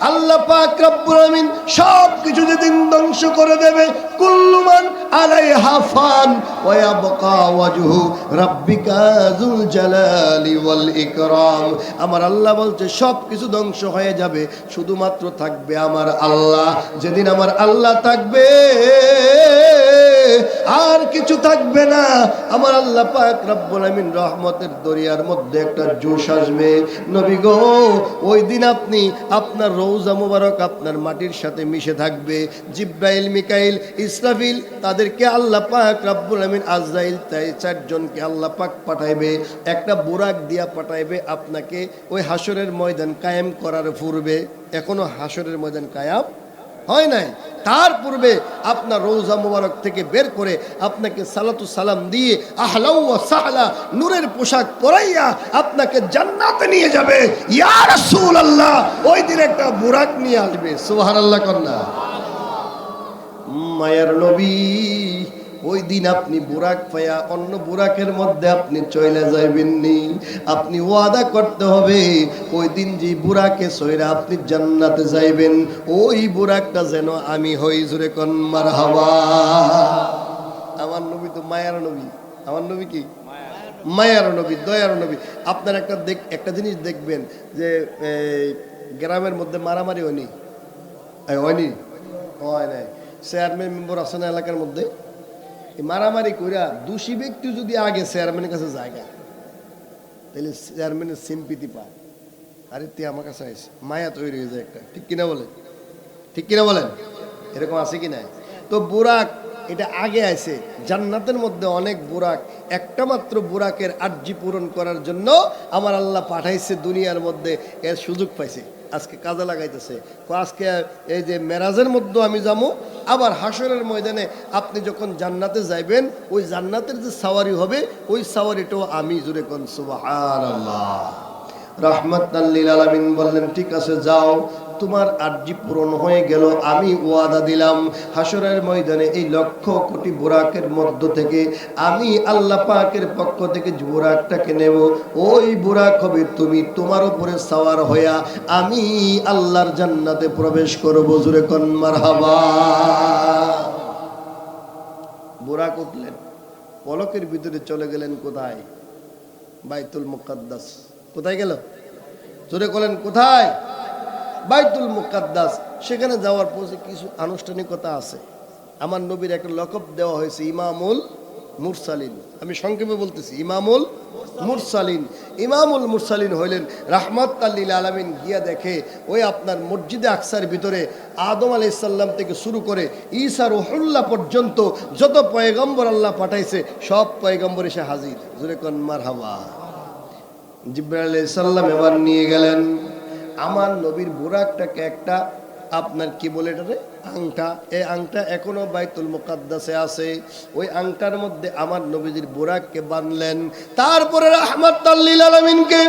আল্লাহ পাক রব্বুল আলামিন সব কিছু যেদিন ধ্বংস করে দেবে, কুল্লু মান আলাইহা ফান ওয়া ইয়াবকা ওয়াজহু রাব্বিকা যুল জালালি ওয়াল ইকরাম। আমার আল্লাহ বলছে সব কিছু ধ্বংস হয়ে যাবে, শুধুমাত্র থাকবে আমার আল্লাহ। যেদিন আমার আল্লাহ থাকবে আর কিছু থাকবে না। আমার আল্লাহ পাক রব্বুল আমিন রহমতের দরিয়ার মধ্যে একটা জোশ আসবে। নবী গো, ওই দিন আপনি আপনার রওজা মুবারক আপনার মাটির সাথে মিশে থাকবে। জিব্রাইল, মিকাইল, ইসরাফিল তাদেরকে আল্লাহ পাক রব্বুল আমিন, আজরাইল, তাই চারজনকে আল্লাহ পাক পাঠাইবে, একটা বুরাক দিয়া পাঠাইবে আপনাকে ওই হাসরের ময়দান কায়েম করার পূর্বে। এখনো হাসরের ময়দান কায়েম হয় নাই, তার পূর্বে আপনার রওজা মুবারক থেকে বের করে আপনাকে সালাতু সালাম দিয়ে আহলা ওয়া সাহলা নূরের পোশাক পরাইয়া আপনাকে জান্নাতে নিয়ে যাবে। ইয়া রাসূলুল্লাহ, ওই দিন একটা বুরাক নিয়ে আসবে। সুবহানাল্লাহ কন্যা। মায়ার নবী, ওই দিন আপনি বুরাক পায়া অন্য বুরাকের মধ্যে আপনি চলে যাইবেন নি। আপনি ওয়াদা করতে হবে, ওই দিন যে বুরাকে সইরা আপনি জান্নাতে যাইবেন, ওই বুরাকটা যেন আমি হই। জোরে কোন মারহাবা। আমার নবী তো মায়ার নবী। আমার নবী কি মায়ার নবী, দয়ার নবী। আপনার একটা জিনিস দেখবেন যে গ্রামের মধ্যে মারামারি হয়নি, হয়নি, হয় নাই। চেয়ারম্যান মেম্বার আছে না এলাকার মধ্যে, এই মারামারি কইরা দোষী ব্যক্তি যদি আগে চেয়ারম্যানের কাছে জায়গা, তাহলে চেয়ারম্যানের সিম্পিতি পায়। আরে তুই আমার কাছে আইস, মায়া তৈরি হয়ে যায় একটা। ঠিক কিনা বলেন, ঠিক কিনা বলেন? এরকম আছে কি না? তো বুরাক এটা আগে আছে। জান্নাতের মধ্যে অনেক বুরাক, একটা মাত্র বুরাকের আরজি পূরণ করার জন্য আমার আল্লাহ পাঠাইছে দুনিয়ার মধ্যে। এর সুযোগ পাইছে, আজকে কাজে লাগাইতেছে। আজকে এই যে মেরাজের মধ্যে আমি যাবো, আবার হাসরের ময়দানে আপনি যখন জান্নাতে যাইবেন, ওই জান্নাতের যে সাওয়ারি হবে, ওই সাওয়ারিটাও আমি। জুড়ে কোন সুবহানাল্লাহ। রাহমাতাল লিল আলামিন বললেন, ঠিক আছে যাও, তোমার আরজি পূরণ হয়ে গেল। আমি ওয়াদা দিলাম হাসরের ময়দানে এই লক্ষ কোটি বুরাকের মধ্য থেকে আমি আল্লাহ পাকের পক্ষ থেকে বুরাকটাকে নেব। ওই বুরাক হবে তুমি, তোমার উপরে সাওয়ার হইয়া আমি আল্লাহর জান্নাতে প্রবেশ করব। জোরে কোন মারহাবা। বুরাক উঠলেন, পলকের ভিতরে চলে গেলেন কোথায়? বাইতুল মুকাদ্দাস। কোথায় গেল? জোরে বলেন কোথায়? বাইতুল মুকাদ্দাস। সেখানে যাওয়ার পথে কিছু আনুষ্ঠানিকতা আছে। আমার নবীর একটা লকব দেওয়া হয়েছে ইমামুল মুরসালিন। আমি সংক্ষেপে বলতেছি, ইমামুল মুরসালিন। ইমামুল মুরসালিন হইলেন রাহমাতাল লিল আলামিন। গিয়া দেখে ওই আপনার মসজিদে আকসার ভিতরে আদম আলাইহিস সালাম থেকে শুরু করে ঈসা রুহুল্লাহ পর্যন্ত যত পয়গম্বর আল্লাহ পাঠাইছে সব পয়গম্বর এসে হাজির। জোরে কোন মারহাবা। জিবরাইল আলাইহিস সালাম এবার নিয়ে গেলেন আমার নবীর বুরাকটাকে একটা আপনার কি বলে এটারে আংটা। এই আংটা এখনো বাইতুল মুকাদ্দাসে আছে। ওই আংটার মধ্যে আমার নবীজির বুরাককে বাঁধলেন। তারপরে রাহমাতাল লিল আলামিনকে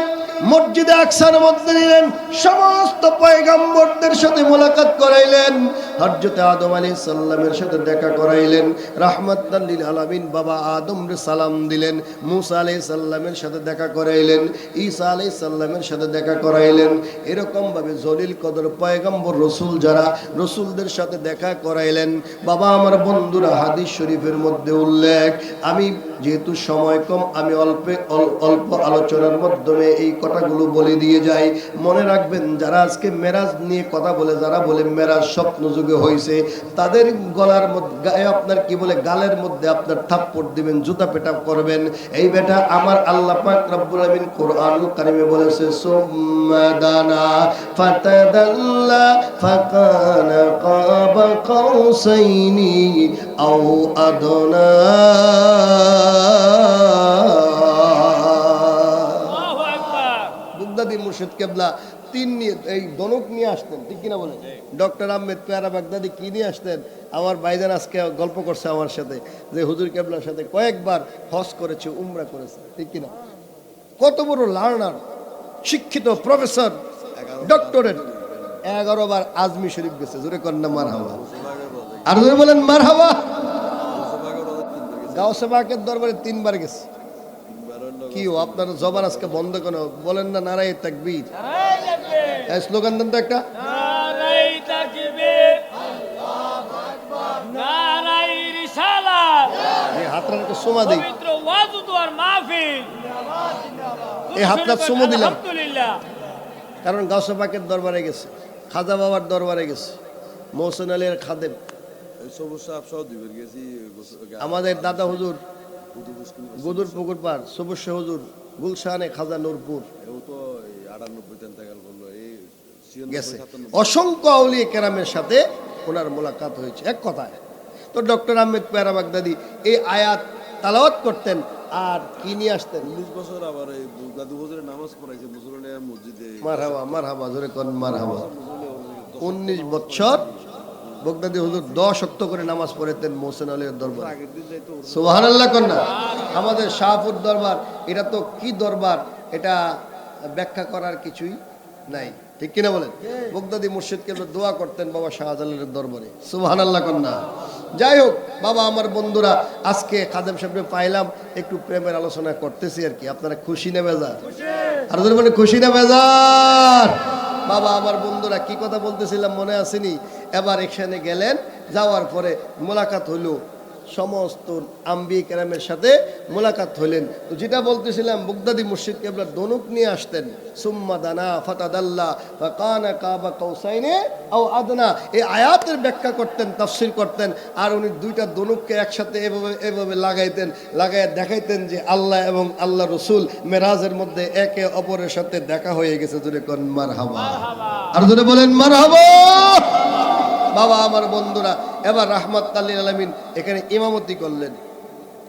মসজিদে আকসার মধ্যে নিলেন, সমস্ত পয়গম্বরদের সাথে মোলাকাত করাইলেন, হযরত আদম আলাইহিস সালামের সাথে দেখা করাইলেন। রাহমাতাল লিল আলামিন বাবা আদমরে সালাম দিলেন, মুসা আলাইহিস সালামের সাথে দেখা করাইলেন, ঈসা আলাইহিস সালামের সাথে দেখা করাইলেন। এরকম ভাবে জলিল কদর পয়গম্বর রসুল যারা, রসুলদের সাথে দেখা করাইলেন। বাবা আমার বন্ধুরা, হাদিস শরীফের মধ্যে উল্লেখ, আমি যেহেতু সময় কম, আমি অল্প আলোচনার মাধ্যমে এই কথাগুলো বলে দিয়ে যাই। মনে রাখবেন, যারা আজকে মেরাজ নিয়ে কথা বলে, যারা বলে মেরাজ স্বপ্ন যুগে হয়েছে, তাদের গলার মধ্যে আপনার কি বলে গালের মধ্যে আপনার থাপ্পড় দিবেন, জুতা পেটা করবেন। এই বেটা আমার আল্লাহ পাক রব্বুল আমিন কোরআনুল কারীমে বলেছে, সুম্মা দানা ফাতাদাল্লা ফাকানা কাবা কাউসাইনি আও আদনা। বুগদাদি মুর্শিদ কেবলা এই গণক নিয়ে আসতেন, ঠিক কিনা বলেন? ডক্টর আহমেদ পেয়ারা বাগদাদি কি নিয়ে আসতেন? আমার ভাইজান আজকে গল্প করছে আমার সাথে যে হুজুর কেবলার সাথে কয়েকবার হজ করেছে, উমরা করেছে, ঠিক কিনা? কত বড় লার্নার, শিক্ষিত প্রফেসর, ডক্টরেট। 11 বার আজমি শরীফ গেছে। জোরে কন্যা মারহাবা। আর জোরে বলেন মারহাবা। গাউসে পাকের দরবারে 3 বার গেছে। কি আপনার জবান আজকে বন্ধ কেন? বলেন না নারায়ে তাকবীর। স্লোগান দেন তো একটা। নারায়ে তাকবীর, আল্লাহু আকবার, নারায়ে রিসালাত। এই হাতটাকে সোমা দেই। পবিত্র ওয়াজ আর মাহফিল। এই হাতটা সোমা দিলাম, আলহামদুলিল্লাহ। কারণ গাউসে পাকের দরবারে গেছে, খাজা বাবার দরবারে গেছে, মহসিন আলীর খাদেম, আমাদের দাদা হুজুর গুদুর পুকুর পার, সবুজ হুজুর গুলশানে, খাজা নূরপুর গেছে। অসংখ্য আউলিয়া কেরামের সাথে ওনার মোলাকাত হয়েছে। এক কথায় তো ডক্টর আহমেদ পেয়ারা বাগদাদি এই আয়াত তালাওয়াত করতেন আর কি নিয়ে আসতেন? 19 বছর আবার এই দাদু হুজুরের নামাজ পড়াইছে মুসলিয়া মসজিদে। মারহাবা মারহাবা, জোরে কোন মারহাবা। 19 বছর বগদাদি হুজুর 10 ওয়াক্ত করে নামাজ পড়েতেন মহসিন আলীর দরবারে। সুবহানাল্লাহ কন্যা। আমাদের শাহপুর দরবার, এটা তো কি দরবার, এটা ব্যাখ্যা করার কিছুই নাই, ঠিক কিনা বলেন? বগদাদি মুর্শিদকে দোয়া করতেন বাবা শাহজালালের দরবারে। সুবহানাল্লাহ কন্যা। যাই হোক বাবা আমার বন্ধুরা, আজকে খাদেম সাহেবকে পাইলাম, একটু প্রেমের আলোচনা করতেছি আর কি। আপনারা খুশি না বেজার? আর মানে খুশি না বেজার? বাবা আমার বন্ধুরা, কি কথা বলতেছিলাম মনে আসেনি? এবার এখানে গেলেন, যাওয়ার পরে মোলাকাত হইল, সমস্ত আম্বিয়া কেরামের সাথে মোলাকাত হইলেন। তো যেটা বলতেছিলাম, বুগদাদি মুর্শিদ কেবলা দনুক নিয়ে আসতেন, সুম্মা দানা ফাতাদাল্লা ফাকানা কাবা কাউসাইনে আও আদনা, এই আয়াতের ব্যাখ্যা করতেন, তাফসির করতেন। আর উনি দুইটা দনুককে একসাথে এভাবে এভাবে লাগাইতেন, লাগাই দেখাইতেন যে আল্লাহ এবং আল্লাহ রসুল মেরাজের মধ্যে একে অপরের সাথে দেখা হয়ে গেছে। জোরে কোন মারহাবা, আর জোরে বলেন মারহাবা। বাবা আমার বন্ধুরা, এবার রাহমাতুল লিল আলামিন এখানে ইমামতি করলেন।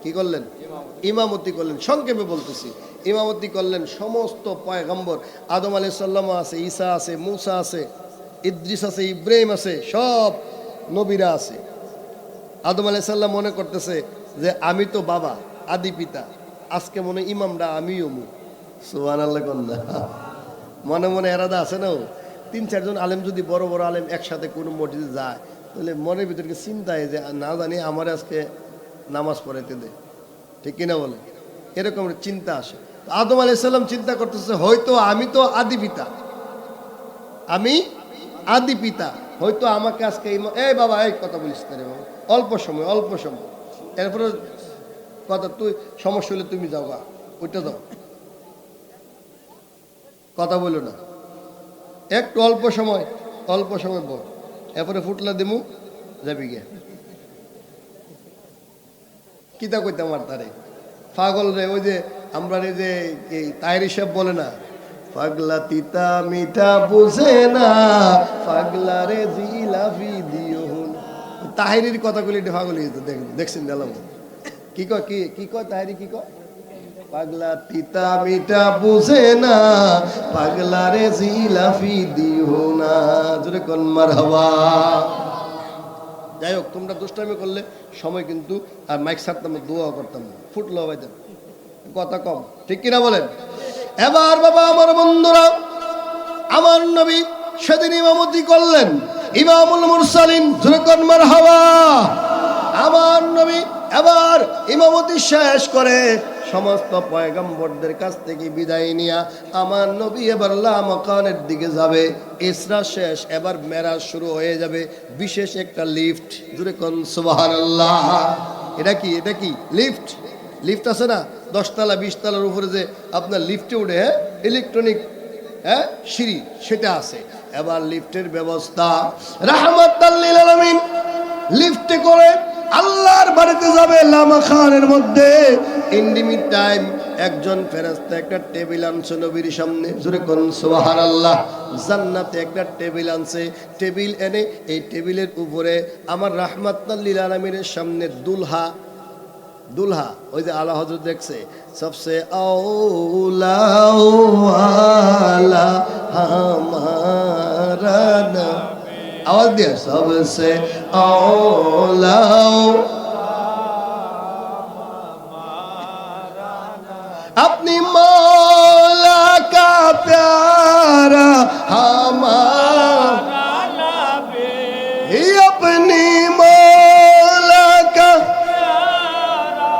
কি করলেন? ইমামতি করলেন। সংক্ষেপে বলতেছি, ইমামতি করলেন সমস্ত পয়গম্বর, আদম আলাইহিস সালাম আছে, ঈসা আছে, মূসা আছে, ইদ্রিস আছে, ইব্রাহিম আছে, সব নবীরা আছে। আদম আলাইহিস সালাম মনে করতেছে যে আমি তো বাবা, আদি পিতা, আজকে মনে ইমামরা আমিও মু। সুবহানাল্লাহ কন্যা, মনে মনে এরাদা আছে না। 3-4 জন আলেম যদি বড় বড় আলেম একসাথে কোনো মসজিদে যায়, তাহলে মনের ভিতরকে চিন্তায় যে না জানি আমার আজকে নামাজ পড়াইতে দে, ঠিক কিনা বলে, এরকম চিন্তা আসে। আদম আলাইহিস সালাম চিন্তা করতেছে হয়তো আমি তো আদি পিতা, আমি আদি পিতা, হয়তো আমাকে আজকে এই বাবা এই কথা বলিস না রে বাবা, অল্প সময় অল্প সময়, এরপরে কথা তুই সমস্যা হলে তুমি যাও গা, ওইটা যাও, কথা বলো না, একটু অল্প সময় বল, এরপরে ফুটলা দিমু যাবি গে। কিতা কইতাম আর তারে পাগল রে, ওই যে আমরা এই যে এই তাহেরি সাহেব বলে না, পাগলা তিতা মিঠা বুঝে না, পাগলা রে জিলাফি দিও না। তাহেরির কথাগুলি পাগল দেখছেন গেলাম, কি কয় কি কয় তাহেরি, কি কয়? পাগলা তিতা মিঠা বুঝে না, পাগলা রে জিলাফি দিও না। জোরে কোন মারহাবা। যাই হোক, তোমরা দুষ্টামি করলে সময় কিন্তু আর মাইক ছাড়তাম, দোয়া করতাম, ফুটলো হইতাম, কথা কম, ঠিক কিনা বলেন? এবার বাবা আমার বন্ধুরা, আমার নবী সেদিন ইমামতি করলেন, ইমামুল মুরসালিন, জোরে কোন মারহাবা। আমার নবী এবার ইমামতি শেষ করে সমস্ত পয়গম্বরদের কাছ থেকে বিদায় নিয়া আমার নবী এবার লামাকানের দিকে যাবে। ইসরা শেষ, এবার মেরাজ শুরু হয়ে যাবে। বিশেষ একটা লিফট, জোরে কোন সুবহানাল্লাহ। এটা কি লিফট? লিফট আছে না 10 তলা 20 তলার উপরে যে আপনার লিফটে উঠে, ইলেকট্রনিক সিঁড়ি, সেটা আছে। এবার লিফটের ব্যবস্থা, রাহমাতুল লিল আলামিন লিফটে করে আল্লাহর বাড়িতে যাবে লামাখানের মধ্যে। ইন্ডিমিট টাইম একজন ফেরেশতা একটা টেবিল আনছে নবীর সামনে, জোরে কোন সুবহানাল্লাহ। জান্নাতে একটা টেবিল আনছে, টেবিল এনে এই টেবিলের উপরে আমার রাহমাতুল লিল আলামিনের সামনে দুলহা, ওই যে আলা হযরত দেখছে, সবসে আউলা ওয়ালা হামারা না, আওয়াজ দিয়া, সবসে আউলা, अपनी मौला का प्यारा हमारा नबी, अपनी मौला का प्यारा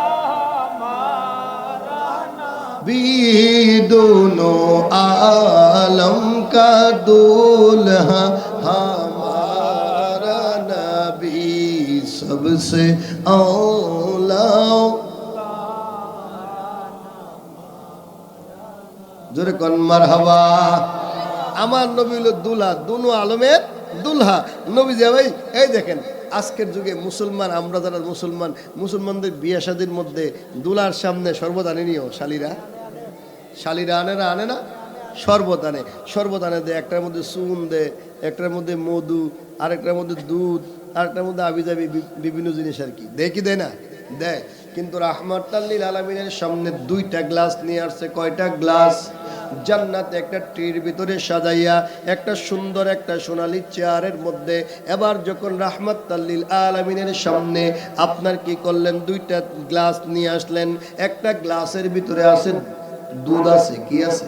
हमारा नबी, दोनों आलम का दूल्हा हमारा नबी, सबसे औला। জোরে কোন মারহাবা। আমার নবী হলো দুলহা, দুনো আলমের দুলহা নবী। যে ভাই এই দেখেন আজকের যুগে মুসলমান, আমরা যারা মুসলমানদের বিয়ে শাদীর মধ্যে দুলার সামনে শরবত আনে নিও, শালিরা আনে না, শরবত আনে দেয়, একটার মধ্যে চুন দেয়, একটার মধ্যে মধু, আরেকটার মধ্যে দুধ, আরেকটার মধ্যে আবিজাবি বিভিন্ন জিনিস আর কি দেয়, কি দেয় না দেয়। কিন্তু রাহমাতুল লিল আলামিনের সামনে 2টা গ্লাস নিয়ে আসছে। কয়টা গ্লাস? জান্নাতে একটা ট্রির ভিতরে সাজাইয়া একটা সুন্দর একটা সোনালী চেয়ারের মধ্যে। এবার যখন রাহমাতুল লিল আলামিনের সামনে আপনার কি করলেন, 2টা গ্লাস নিয়ে আসলেন। একটা গ্লাসের ভিতরে আছে দুধ, আছে কি আছে,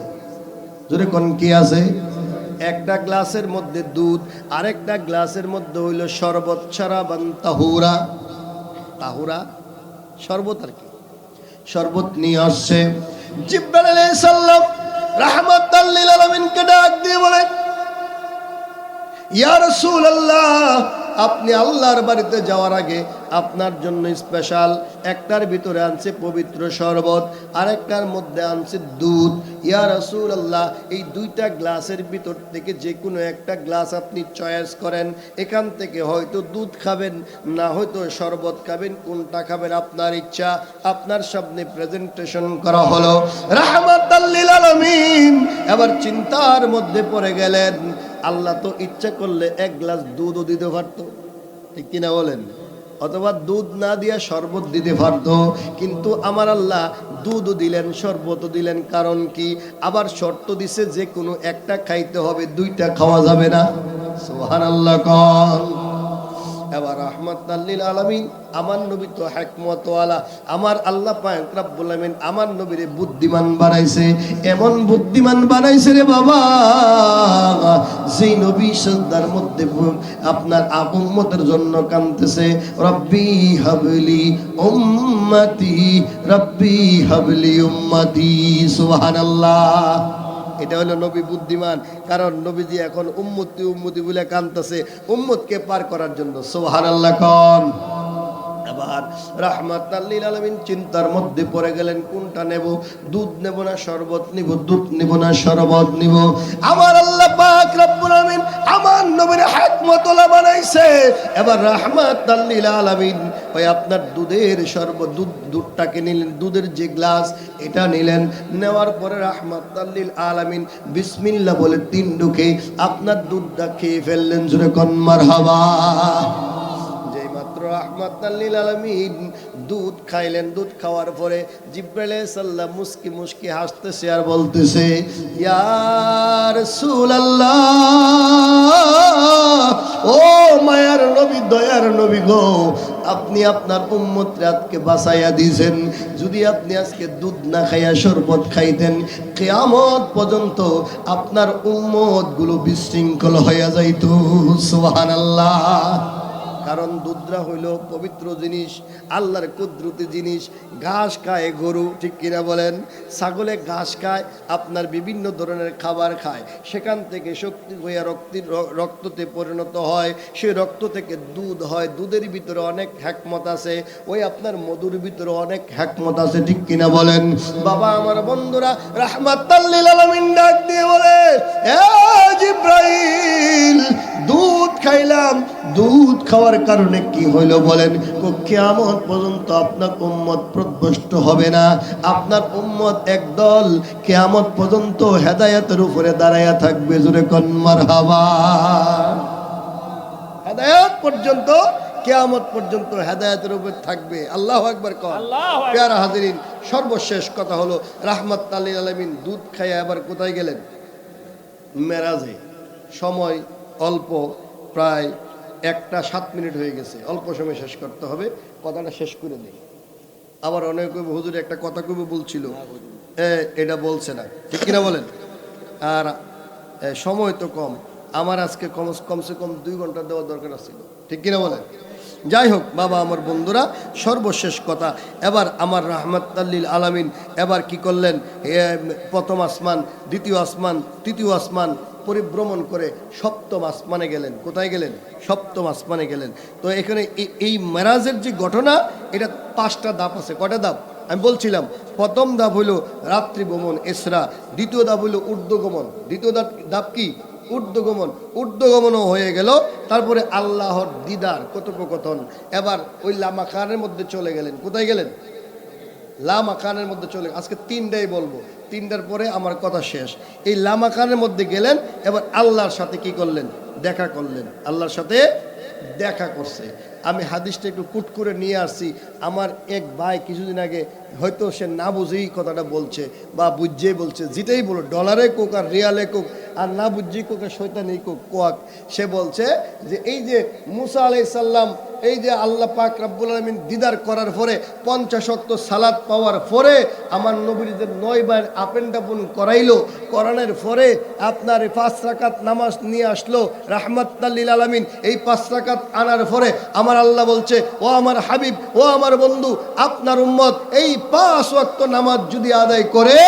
জোরে কোন কি আছে? একটা গ্লাসের মধ্যে দুধ, আরেকটা গ্লাসের মধ্যে হইল শরবত, শারাবান তাহুরা, শরবত আর কি, শরবত নিয়ে আসছে। জিবরাইল আলাইহিস সালাম রাহমাতুল লিল আলামিনকে ডাক দিয়ে বলে, ইয়া রাসূলুল্লাহ, আপনি আল্লাহর বাড়িতে যাওয়ার আগে আপনার জন্য স্পেশাল একটার ভিতরে আনছে পবিত্র শরবত, আরেকটার মধ্যে আনছে দুধ। ইয়া রাসূলুল্লাহ, এই দুইটা গ্লাসের ভিতর থেকে যে কোনো একটা গ্লাস আপনি চয়েস করেন, এখান থেকে হয়তো দুধ খাবেন, না হয়তো শরবত খাবেন, কোনটা খাবেন আপনার ইচ্ছা। আপনার সামনে প্রেজেন্টেশন করা হলো রাহমাতাল লিল আলামিন। এবার চিন্তার মধ্যে পড়ে গেলেন, আল্লাহ তো ইচ্ছা করলে এক গ্লাস দুধও দিতে পারতো, ঠিক কিনা বলেন? অথবা দুধ না দিয়া শরবত দিতে পারত, কিন্তু আমার আল্লাহ দুধও দিলেন, শরবতও দিলেন। কারণ কি? আবার শর্ত দিছে যে কোনো একটা খাইতে হবে, দুইটা খাওয়া যাবে না। সুবহানাল্লাহ কন। এবার রাহমাতাল লিল আলামিন, আমার নবী তো হিকমতওয়ালা, আমার আল্লাহ পাক রব্বুল আলামিন আমার নবীরে বুদ্ধিমান বানাইছে, এমন বুদ্ধিমান বানাইছে রে বাবা, যেই নবী সিজদার মধ্যে আপনার উম্মতের জন্য কাঁদতেছে, রব্বি হাবলি উম্মতি, রব্বি হাবলি উম্মতি। সুবহানাল্লাহ। এটা হলো নবী বুদ্ধিমান, কারণ নবীজি এখন উম্মতি উম্মতি বলে কাঁদতেছে উম্মতকে পার করার জন্য। সুবহানাল্লাহ কোন। আবার রাহমাতাল লিল আলামিন চিন্তার মধ্যে পড়ে গেলেন, কোনটা নেব? দুধ নেব না শরবত নিব? দুধ নিব না শরবত নিব? আমার আল্লাহ পাক রব্বুল আলামিন আমার নবীর হিকমতওয়ালা বানাইছে। এবার রাহমাতাল লিল আলামিন ওই আপনার দুধের শরবত, দুধটাকে নিলেন, দুধের যে গ্লাস এটা নিলেন, নেওয়ার পরে রাহমাতাল লিল আলামিন বিসমিল্লাহ বলে 3 ঢুকে আপনার দুধটা খেয়ে ফেললেন। জোরে কোন মারহাবা। রাহমাতাল লিল আলামিন দুধ খাইলেন, দুধ খাওয়ার পরে জিবরাইল আলাইহিস সালাম মুস্কি মুস্কি হাসতেছে আর বলতেছে, ইয়া রাসূলুল্লাহ, ও মায়ার নবী, দয়ার নবী গো, আপনি আপনার উম্মত রাতকে বাঁচাইয়া দিয়েছেন। যদি আপনি আজকে দুধ না খাইয়া শরবত খাইতেন, কিয়ামত পর্যন্ত আপনার উম্মত গুলো বিশৃঙ্খল হইয়া যাইত। সুবহানাল্লাহ। কারণ দুধরা হইল পবিত্র জিনিস, আল্লাহর কুদরতি জিনিস। ঘাস খায় গরু, ঠিক কিনা বলেন? ছাগলে ঘাস খায়, আপনার বিভিন্ন ধরনের খাবার খায়, সেখান থেকে শক্তি হইয়া রক্ততে পরিণত হয়, সেই রক্ত থেকে দুধ হয়। দুধের ভিতরে অনেক হিকমত আছে, ওই আপনার মধুর ভিতরে অনেক হিকমত আছে, ঠিক কিনা বলেন? বাবা আমার বন্ধুরা, রাহমাতাল লিল আলামিন ডাক দিয়ে বলে, এ জিবরাইল, দুধ খাইলাম, দুধ খাওয়ার কারণে কি হইল বলেন? কিয়ামত পর্যন্ত আপনার উম্মত পথভ্রষ্ট হবে না, আপনার উম্মত একদল কিয়ামত পর্যন্ত হেদায়েতের উপরে দাঁড়াইয়া থাকবে। জোরে কোন মারহাবা। হেদায়েত পর্যন্ত, কিয়ামত পর্যন্ত হেদায়েতের উপর থাকবে। আল্লাহু আকবার কোন। প্যারা হাজিরিন, সর্বশেষ কথা হলো রাহমাতাল লিল আলামিন দুধ খাইয়া আবার কোথায় গেলেন? মেরাজে। সময় অল্প, প্রায় 1:07 হয়ে গেছে, অল্প সময় শেষ করতে হবে, কথাটা শেষ করে দিই। আবার অনেক হুজুর একটা কথা কবে বলছিল, এটা বলছে না, ঠিক কিনা বলেন? আর সময় তো কম, আমার আজকে কমসে কম 2 ঘন্টা দেওয়ার দরকার ছিল, ঠিক কিনা বলেন? যাই হোক বাবা আমার বন্ধুরা, সর্বশেষ কথা, এবার আমার রাহমাতাল লিল আলামিন এবার কি করলেন? প্রথম আসমান, দ্বিতীয় আসমান, তৃতীয় আসমান পরিভ্রমণ করে 7ম আসমানে গেলেন। কোথায় গেলেন? 7ম আসমানে গেলেন। তো এখানে এই মেরাজের যে ঘটনা, এটা 5টা ধাপ আছে। কয়টা ধাপ আমি বলছিলাম? প্রথম ধাপ হইল রাত্রি ভ্রমণ, ইসরা। দ্বিতীয় ধাপ হইল ঊর্ধ্বগমন। দ্বিতীয় ধাপ কি? ঊর্ধ্বগমন। ঊর্ধ্বগমনও হয়ে গেল। তারপরে আল্লাহর দিদার, কথোপকথন। এবার ওই লামাকানের মধ্যে চলে গেলেন। কোথায় গেলেন? লামাকানের মধ্যে চলে। আজকে 3টাই বলবো, 3টার পরে আমার কথা শেষ। এই লামাকানের মধ্যে গেলেন, এবার আল্লাহর সাথে কি করলেন? দেখা করলেন। আল্লাহর সাথে দেখা করছে। আমি হাদিসটা একটু কুট করে নিয়ে আসছি। আমার এক ভাই কিছুদিন আগে, হয়তো সে না বুঝেই কথাটা বলছে বা বুঝেই বলছে, যেটাই বলো, ডলারে কোক আর রিয়ালে কোক আর না বুঝেই কোক আর শয়তানি কোক, সে বলছে যে এই যে মুসা আলাইহিস সালাম, এই যে আল্লাহ পাক রব্বুল আলামিন দিদার করার পরে 50 ওয়াক্ত সালাত পাওয়ার পরে আমার নবীর যে 9 বার আপেন টাপন করাইলো, করানোর পরে আপনার 5 রাকাত নামাজ নিয়ে আসলো রাহমাতাল লিল আলামিন। এই 5 রাকাত আনার পরে আমার আল্লাহ বলছে, ও আমার হাবিব, ও আমার বন্ধু, আপনার উম্মত এই 5 ওয়াক্ত নামাজ যদি আদায় করে,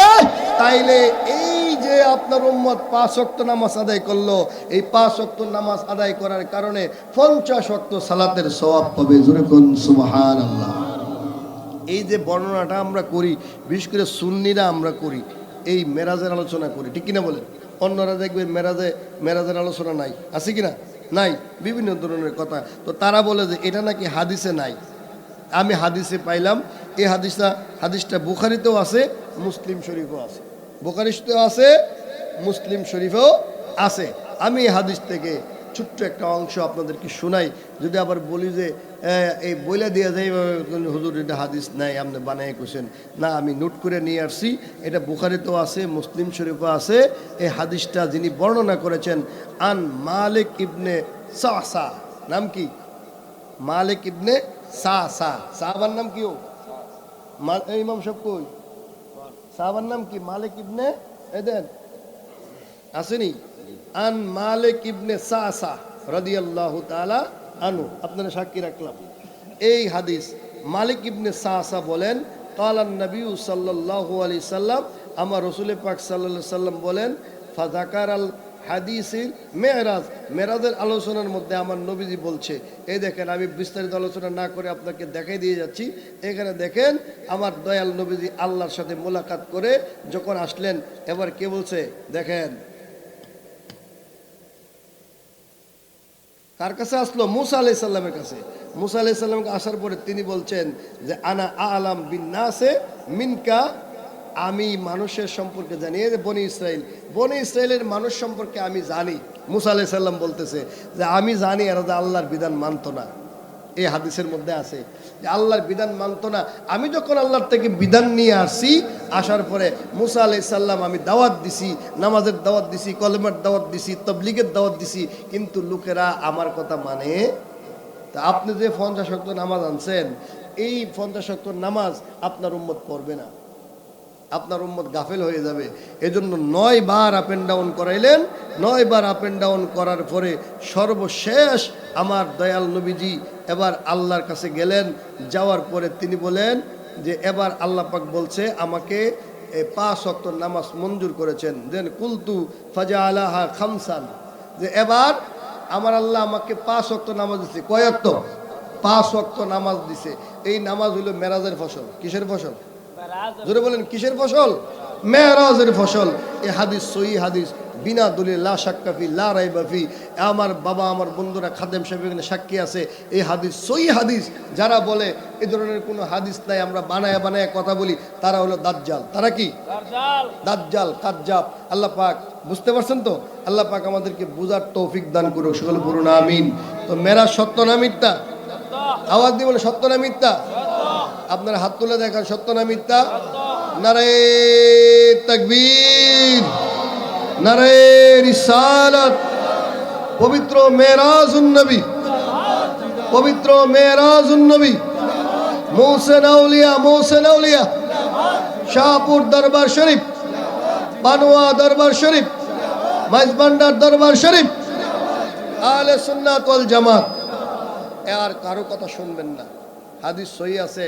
তাইলে এই যে যে আপনার উম্মত 5 ওয়াক্ত নামাজ আদায় করলো, এই 5 ওয়াক্ত নামাজ আদায় করার কারণে 50 ওয়াক্ত সালাতের সওয়াব পাবে। জোরে কোন সুবহানাল্লাহ। এই যে বর্ণনাটা আমরা করি, বিশেষ করে সুন্নিরা আমরা করি, এই মেরাজের আলোচনা করি, ঠিক কিনা বলেন? অন্যরা দেখবেন মেরাজের আলোচনা নাই, আছে কিনা? নাই, বিভিন্ন ধরনের কথা। তো তারা বলে যে এটা নাকি হাদিসে নাই। আমি হাদিসে পাইলাম, এই হাদিসটা বুখারীতেও আছে, মুসলিম শরীফও আছে। বুখারীতেও আছে, মুসলিম শরীফেও আছে। আমি এই হাদিস থেকে ছোট্ট একটা অংশ আপনাদেরকে শোনাই। যদি আবার বলি যে এই বইলা দিয়ে যাই হুজুর এটা হাদিস নাই, আপনি বানাই কইছেন, না আমি নোট করে নিয়ে আসছি। এটা বুখারীতেও আছে, মুসলিম শরীফও আছে। এই হাদিসটা যিনি বর্ণনা করেছেন, আন মালিক ইবনে সাসা, নাম কি? মালিক ইবনে সাসা। সাহাবার নাম কি? ও ইমাম সাহেব কই? সাহাবার নাম কি? মালিক ইবনে এদেন আসেনি? আন মালিক ইবনে সাসা রাদিয়াল্লাহু তাআলা আনহু। আপনারা সাক্ষী রাখলাম এই হাদিস। মালিক ইবনে সাসা বলেন, কালান নবী সাল্লাল্লাহু আলাইহি সাল্লাম, আমার রাসূল পাক সাল্লাল্লাহু আলাইহি সাল্লাম বলেন, ফাযাকারাল হাদিসিল মেরাজ, মেরাজের আলোচনার মধ্যে আমার নবীজি বলছে। এই দেখেন, আমি বিস্তারিত আলোচনা না করে আপনাকে দেখাই দিয়ে যাচ্ছি। এখানে দেখেন, আমার দয়াল নবীজি আল্লাহর সাথে মোলাকাত করে যখন আসলেন, এবার কে বলছে দেখেন, কার কাছে আসলো? মুসা আলাইহিস সালামের কাছে। মুসা আলাইহিস সালামকে আসার পরে তিনি বলছেন যে আনা আলাম বিন নাসে মিনকা, আমি মানুষের সম্পর্কে জানি। এই যে বনি ইসরাইলের মানুষ সম্পর্কে আমি জানি। মুসা আলাইহিস সালাম বলতেছে যে আমি জানি এরা যে আল্লাহর বিধান মানত না। এই হাদিসের মধ্যে আছে যে আল্লাহর বিধান মানত না। আমি যখন আল্লাহর থেকে বিধান নিয়ে আসি, আসার পরে মুসা আলাইহিস সালাম আমি দাওয়াত দিছি, নামাজের দাওয়াত দিছি, কলেমার দাওয়াত দিছি, তাবলীগের দাওয়াত দিছি, কিন্তু লোকেরা আমার কথা মানে। তা আপনি যে 50 ওয়াক্ত নামাজ আনছেন, এই 50 ওয়াক্ত নামাজ আপনার উম্মত পড়বে না, আপনার উম্মত গাফেল হয়ে যাবে। এজন্য 9 বার আপ এন্ড ডাউন করাইলেন। 9 বার আপ এন্ড ডাউন করার পরে সর্বশেষ আমার দয়াল নবীজি এবার আল্লাহর কাছে গেলেন। যাওয়ার পরে তিনি বলেন যে এবার আল্লাহ পাক বলছে আমাকে 5 ওয়াক্ত নামাজ মঞ্জুর করেছেন। দেন কুলতু ফাজআলাহা খামসান, যে এবার আমার আল্লাহ আমাকে 5 ওয়াক্ত নামাজ দিছে। কয় ওয়াক্ত? 5 ওয়াক্ত নামাজ দিছে। এই নামাজ হলো মেরাজের ফসল। কিসের ফসল? জোরে বলেন, কিসের ফসল? মেরাজের ফসল। এই হাদিস সহিহ হাদিস, বিনা দলিল, লা শাক্কা ফি লা রাইবা ফি। আমার বাবা, আমার বন্ধুরা, খাদেম সাহেব এখানে সাক্ষী আছে, এই হাদিস সহিহ হাদিস। যারা বলে এই ধরনের কোনো হাদিস নাই, আমরা বানায় বানায় কথা বলি, তারা হলো দাজ্জাল। তারা কি? দাজ্জাল, কাজ্জাব। আল্লাহ পাক, বুঝতে পারছেন তো? আল্লাহ পাক আমাদেরকে বুঝার তৌফিক দান করুক, সকলে বলুন আমিন। তো মেরাজ সত্য না মিথ্যা? আওয়াজ দিয়ে বলে সত্য না মিথ্যা? আপনারা হাত তুলে দেখান, সত্য না মিথ্যা? নারে তাকবীর, নারে রিসালাত। পবিত্র মেরাজুন নবী, পবিত্র মেরাজুন নবী, মৌসেন আউলিয়া, শাহপুর দরবার শরীফ, পানোয়া দরবার শরীফ, মাইজবান্ডার দরবার শরীফ, আহলে সুন্নাত ওয়াল জামাত। আর কারো কথা শুনবেন না। হাদিস সহি আছে।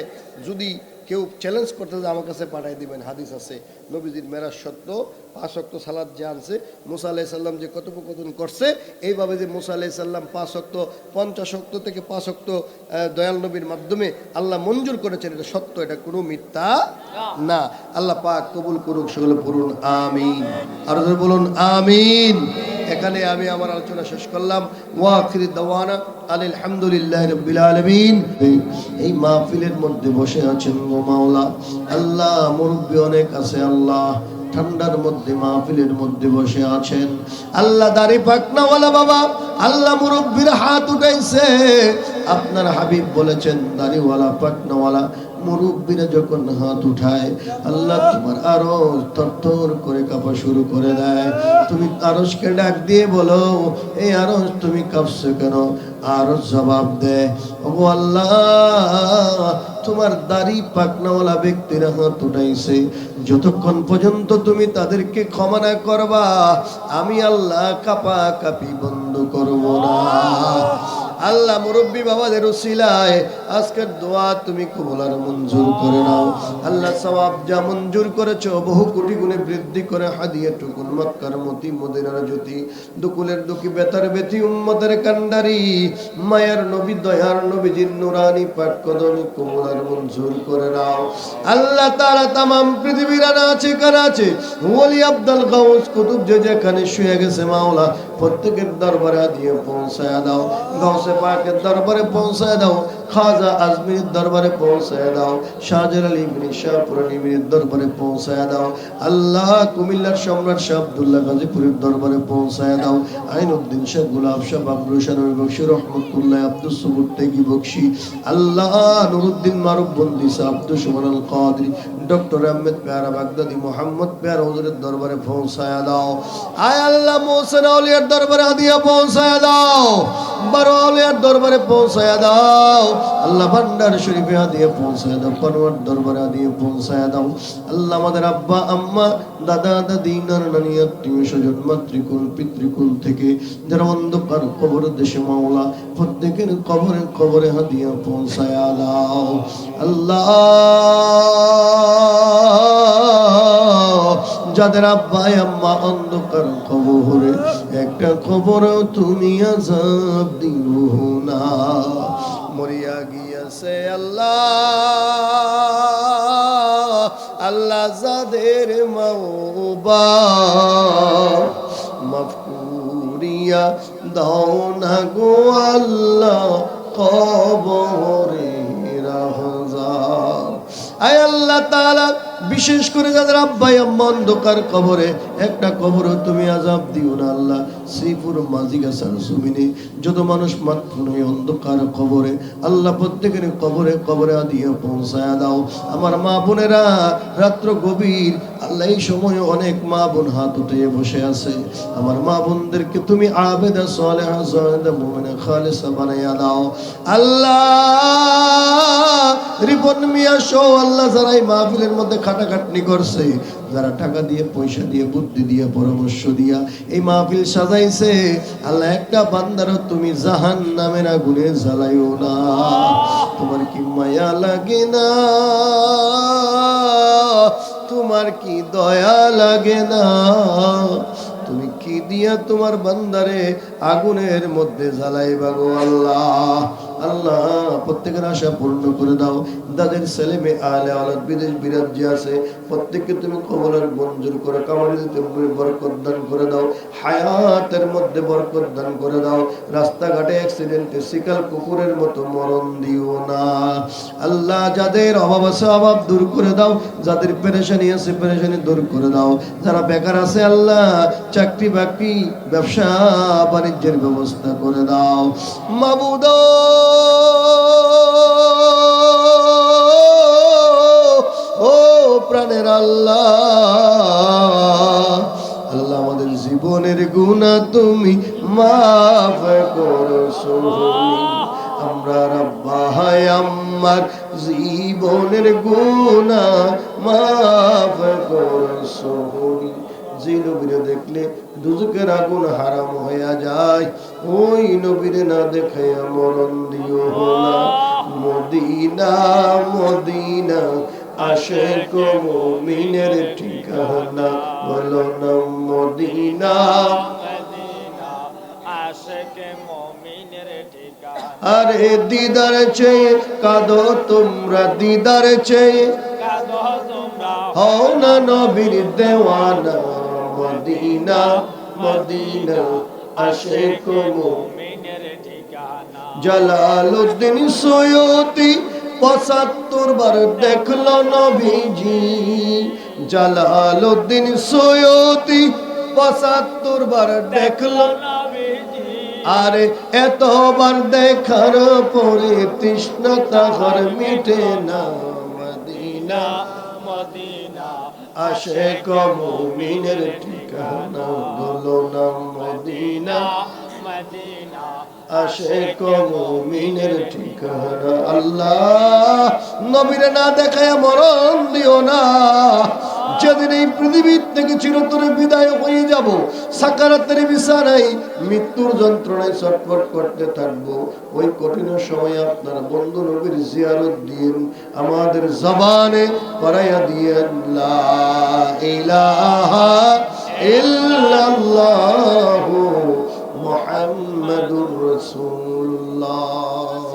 যদি কেউ চ্যালেঞ্জ করতে যায় আমার কাছে পাঠাই দিবেন, হাদিস আছে। নবীজির মেরাজ সত্য। 5 ওয়াক্ত সালাত যে আনছে, মুসা আলাইহিস সালাম যে কথোপকথন করছে, এইভাবে যে মুসা আলাইহিস সালাম 5 ওয়াক্ত, 50 ওয়াক্ত থেকে 5 ওয়াক্ত দয়াল নবীর মাধ্যমে আল্লাহ মঞ্জুর করেছেন, এটা সত্য, এটা কোনো মিথ্যা না। আল্লাহ পাক কবুল করুক, সকলে বলুন আমিন। আর বলুন আমিন। এখানে আমি আমার আলোচনা শেষ করলাম। ওয়া আখির দাওয়ানা আলহামদুলিল্লাহি রাব্বিল আলামিন। এই মাহফিলের মধ্যে বসে আছেন ও মাওলা আল্লাহ, মুরব্বি অনেক আছে আল্লাহ, ঠান্ডার মধ্যে মাহফিলের মধ্যে বসে আছেন আল্লাহ। দাড়ি পাকনাওয়ালা বাবা আল্লাহ মুরব্বির হাত উঠাইছে। আপনার হাবিব বলেছেন দাড়িওয়ালা পাকনাওয়ালা মুরব্বিরা যখন হাত উঠায়, আল্লাহ তোমার আরো থরথর করে কাঁপা শুরু করে দেয়। তুমি আরশকে ডাক দিয়ে বলো, এই আরশ তুমি কাঁপছো কেন? আরশ জবাব দেয়, ওগো আল্লাহ, তোমার দাড়ি পাকনাওয়ালা ব্যক্তিরা হাত উঠাইছে, যতক্ষণ পর্যন্ত তুমি তাদেরকে ক্ষমা না করবা, আমি আল্লাহ কাঁপা কাঁপি বন্ধ করব না। আল্লাহ মুরব্বী বাবাদের উসিলায় আজকের দোয়া তুমি কবুল আর মঞ্জুর করে নাও আল্লাহ সওয়াব যা মঞ্জুর করেছো বহু কোটি গুণে বৃদ্ধি করে হাদিয়াতুকুল মক্কার মতি মদিনার জ্যোতি দুকুলের দুকি বেতার বেতি উম্মতের কান্ডারি মায়ার নবী দয়ার নবীজির নুরানি পাক কদমে কবুল আর মঞ্জুর করে নাও আল্লাহ তাআলা तमाम পৃথিবীর আছে কারা আছে ওলি আব্দুল গাউস কুতুব যে যেখানে শুয়ে গেছে মাওলা প্রত্যেকের দরবারে দিয়ে পৌঁছায় দাও গাউসে পাকের দরবারে পৌঁছায় দাও খাজা আজমির দরবারে পৌঁছায় দাও শাহজালাল ইবনে শাহপুরানির দরবারে পৌঁছায় দাও আল্লাহ কুমিল্লার সম্রাট শাহ আব্দুল্লাহ গাজীপুরের দরবারে পৌঁছায় দাও আইনউদ্দিন শাহ গোলাপ শাহ বাবলু শাহ নবী বখশী রহমতুল্লাহ আব্দুস সুবুর তেগি বখশী আল্লাহ নুরুদ্দিন মারুফ বন্দি শাহ আব্দুস সুবহান আল কাদরি ডক্টর আহমেদ পেয়ারা বাগদাদি মোহাম্মদ পেয়ারা হুজুরের দরবারে পৌঁছায় দাও আয় আল্লাহ মোহসেন আউলিয়ার দরবারে হাদিয়া পৌঁছায় দাও বড় আউলিয়ার দরবারে পৌঁছায় দাও আল্লাহ ভান্ডার শরীফে হাদিয়া পৌঁছায় দাও পরওয়ার দরবারে হাদিয়া পৌঁছায় দাও আল্লাহ আমাদের আব্বা আম্মা দাদা দাদি নানা নানি আত্মীয় স্বজন মাতৃকুল পিতৃকুল থেকে যারা অন্ধকার কবর দেশে মাওলা প্রত্যেকের কবরে কবরে হাদিয়া পৌঁছায় দাও আল্লাহ যাদের আব্বা আম্মা অন্ধকার কবরে একটা কবর তুমি আযাব দিও না মরিয়া গিয়াছে আল্লাহ আল্লাহ যাদের মাওবা মাফ করিয়া দাও না গো আল্লাহ কবরে রাহজা আয় আল্লাহ তাআলা বিশেষ করে যাদের আব্বা আম্মা অন্ধকার কবরে একটা কবর তুমি আযাব দিও না আল্লাহ শ্রীপুর মাঝিগাছার জমিনে যত মানুষ মাতৃ অন্ধকার কবরে আল্লাহ প্রত্যেকের কবরে কবরে দিয়ে পৌঁছায়া দাও আমার মা বোনেরা রাত্র গভীর আল্লাহ এই সময় অনেক মা বোন হাত উঠে বসে আছে আমার মা বোনদেরকে তুমি আবেদা সালেহা জাহিদা মুমিনা খালিসা বানায়া দাও আল্লাহ রিপন মিয়া সহ আল্লাহ যারা এই মাহফিলের মধ্যে খাটাখাটনি করছে যারা টাকা দিয়ে পয়সা দিয়ে বুদ্ধি দিয়ে পরামর্শ দিয়া এই মাহফিল সাজাইছে আল্লাহ একটা বান্দারও তুমি জাহান্নামের আগুনে জ্বালাইও না তোমার কি মায়া লাগে না তোমার কি দয়া লাগে না তুমি কি দিয়া তোমার বান্দারে আগুনের মধ্যে জ্বালাইবা গো আল্লাহ আল্লাহ প্রত্যেকের আশা পূর্ণ করে দাও যাদের ছেলে মেয়ে আলে আওলাদ বিদেশ বিরাজ্যে আছে প্রত্যেককে তুমি কবুল মঞ্জুর করে কামারিতে বরকত দান করে দাও হায়াতের মধ্যে বরকত দান করে দাও রাস্তাঘাটে অ্যাক্সিডেন্টে শিকাল কুকুরের মতো মরণ দিও না আল্লাহ যাদের অভাব আছে অভাব দূর করে দাও যাদের পেরেশানি আছে পেরেশানি দূর করে দাও যারা বেকার আছে আল্লাহ চাকরি বাকরি ব্যবসা বাণিজ্যের ব্যবস্থা করে দাও মাবুদ ও প্রাণের আল্লাহ আল্লাহ আমাদের জীবনের গুনাহ তুমি মাফ করো আমরা রব্বা হায় আমার জীবনের গুনাহ মাফ করো যে নবীরে দেখলে দুজকের আগুন হারাম হয়ে যায় ওই নবীরে না দেখাইয়া মরণ দিও না মদিনা মদিনা আশিক মুমিনের ঠিকানা বলো না মদিনা আশিক মুমিনের ঠিকানা আরে দিদার চেয়ে কাঁদো তোমরা দিদার চেয়ে কাঁদো তোমরা হও না নবীর দেওয়ানা মদিনা মদিনা আশিক মুমিনের ঠিকানা জালালউদ্দিন সৈয়দী ৭৫ বার দেখলো নবীজি জালালউদ্দিন সৈয়দী ৭৫ বার দেখলো নবীজি আরে এতবার দেখার পরে তৃষ্ণা তাহার মিটে না মদিনা মদিনা আশিক মুমিনের ঠিকানা বলো না মদিনা মদিনা আশিক মুমিনের ঠিকানা আল্লাহ নবীরে না দেখায় মরণ দিও না যেদিন এই পৃথিবীর থেকে চিরতরে বিদায় হয়ে যাব, সাকারাতের বিছানায় মৃত্যুর যন্ত্রণায় ছটফট করতে থাকবো, ওই কঠিন সময় আপনার বন্ধু নবীর জিয়ারত দিয়ে আমাদের জবানে পড়াইয়া দিয়েন লা ইলাহা ইল্লাল্লাহু মুহাম্মাদুর রাসূলুল্লাহ।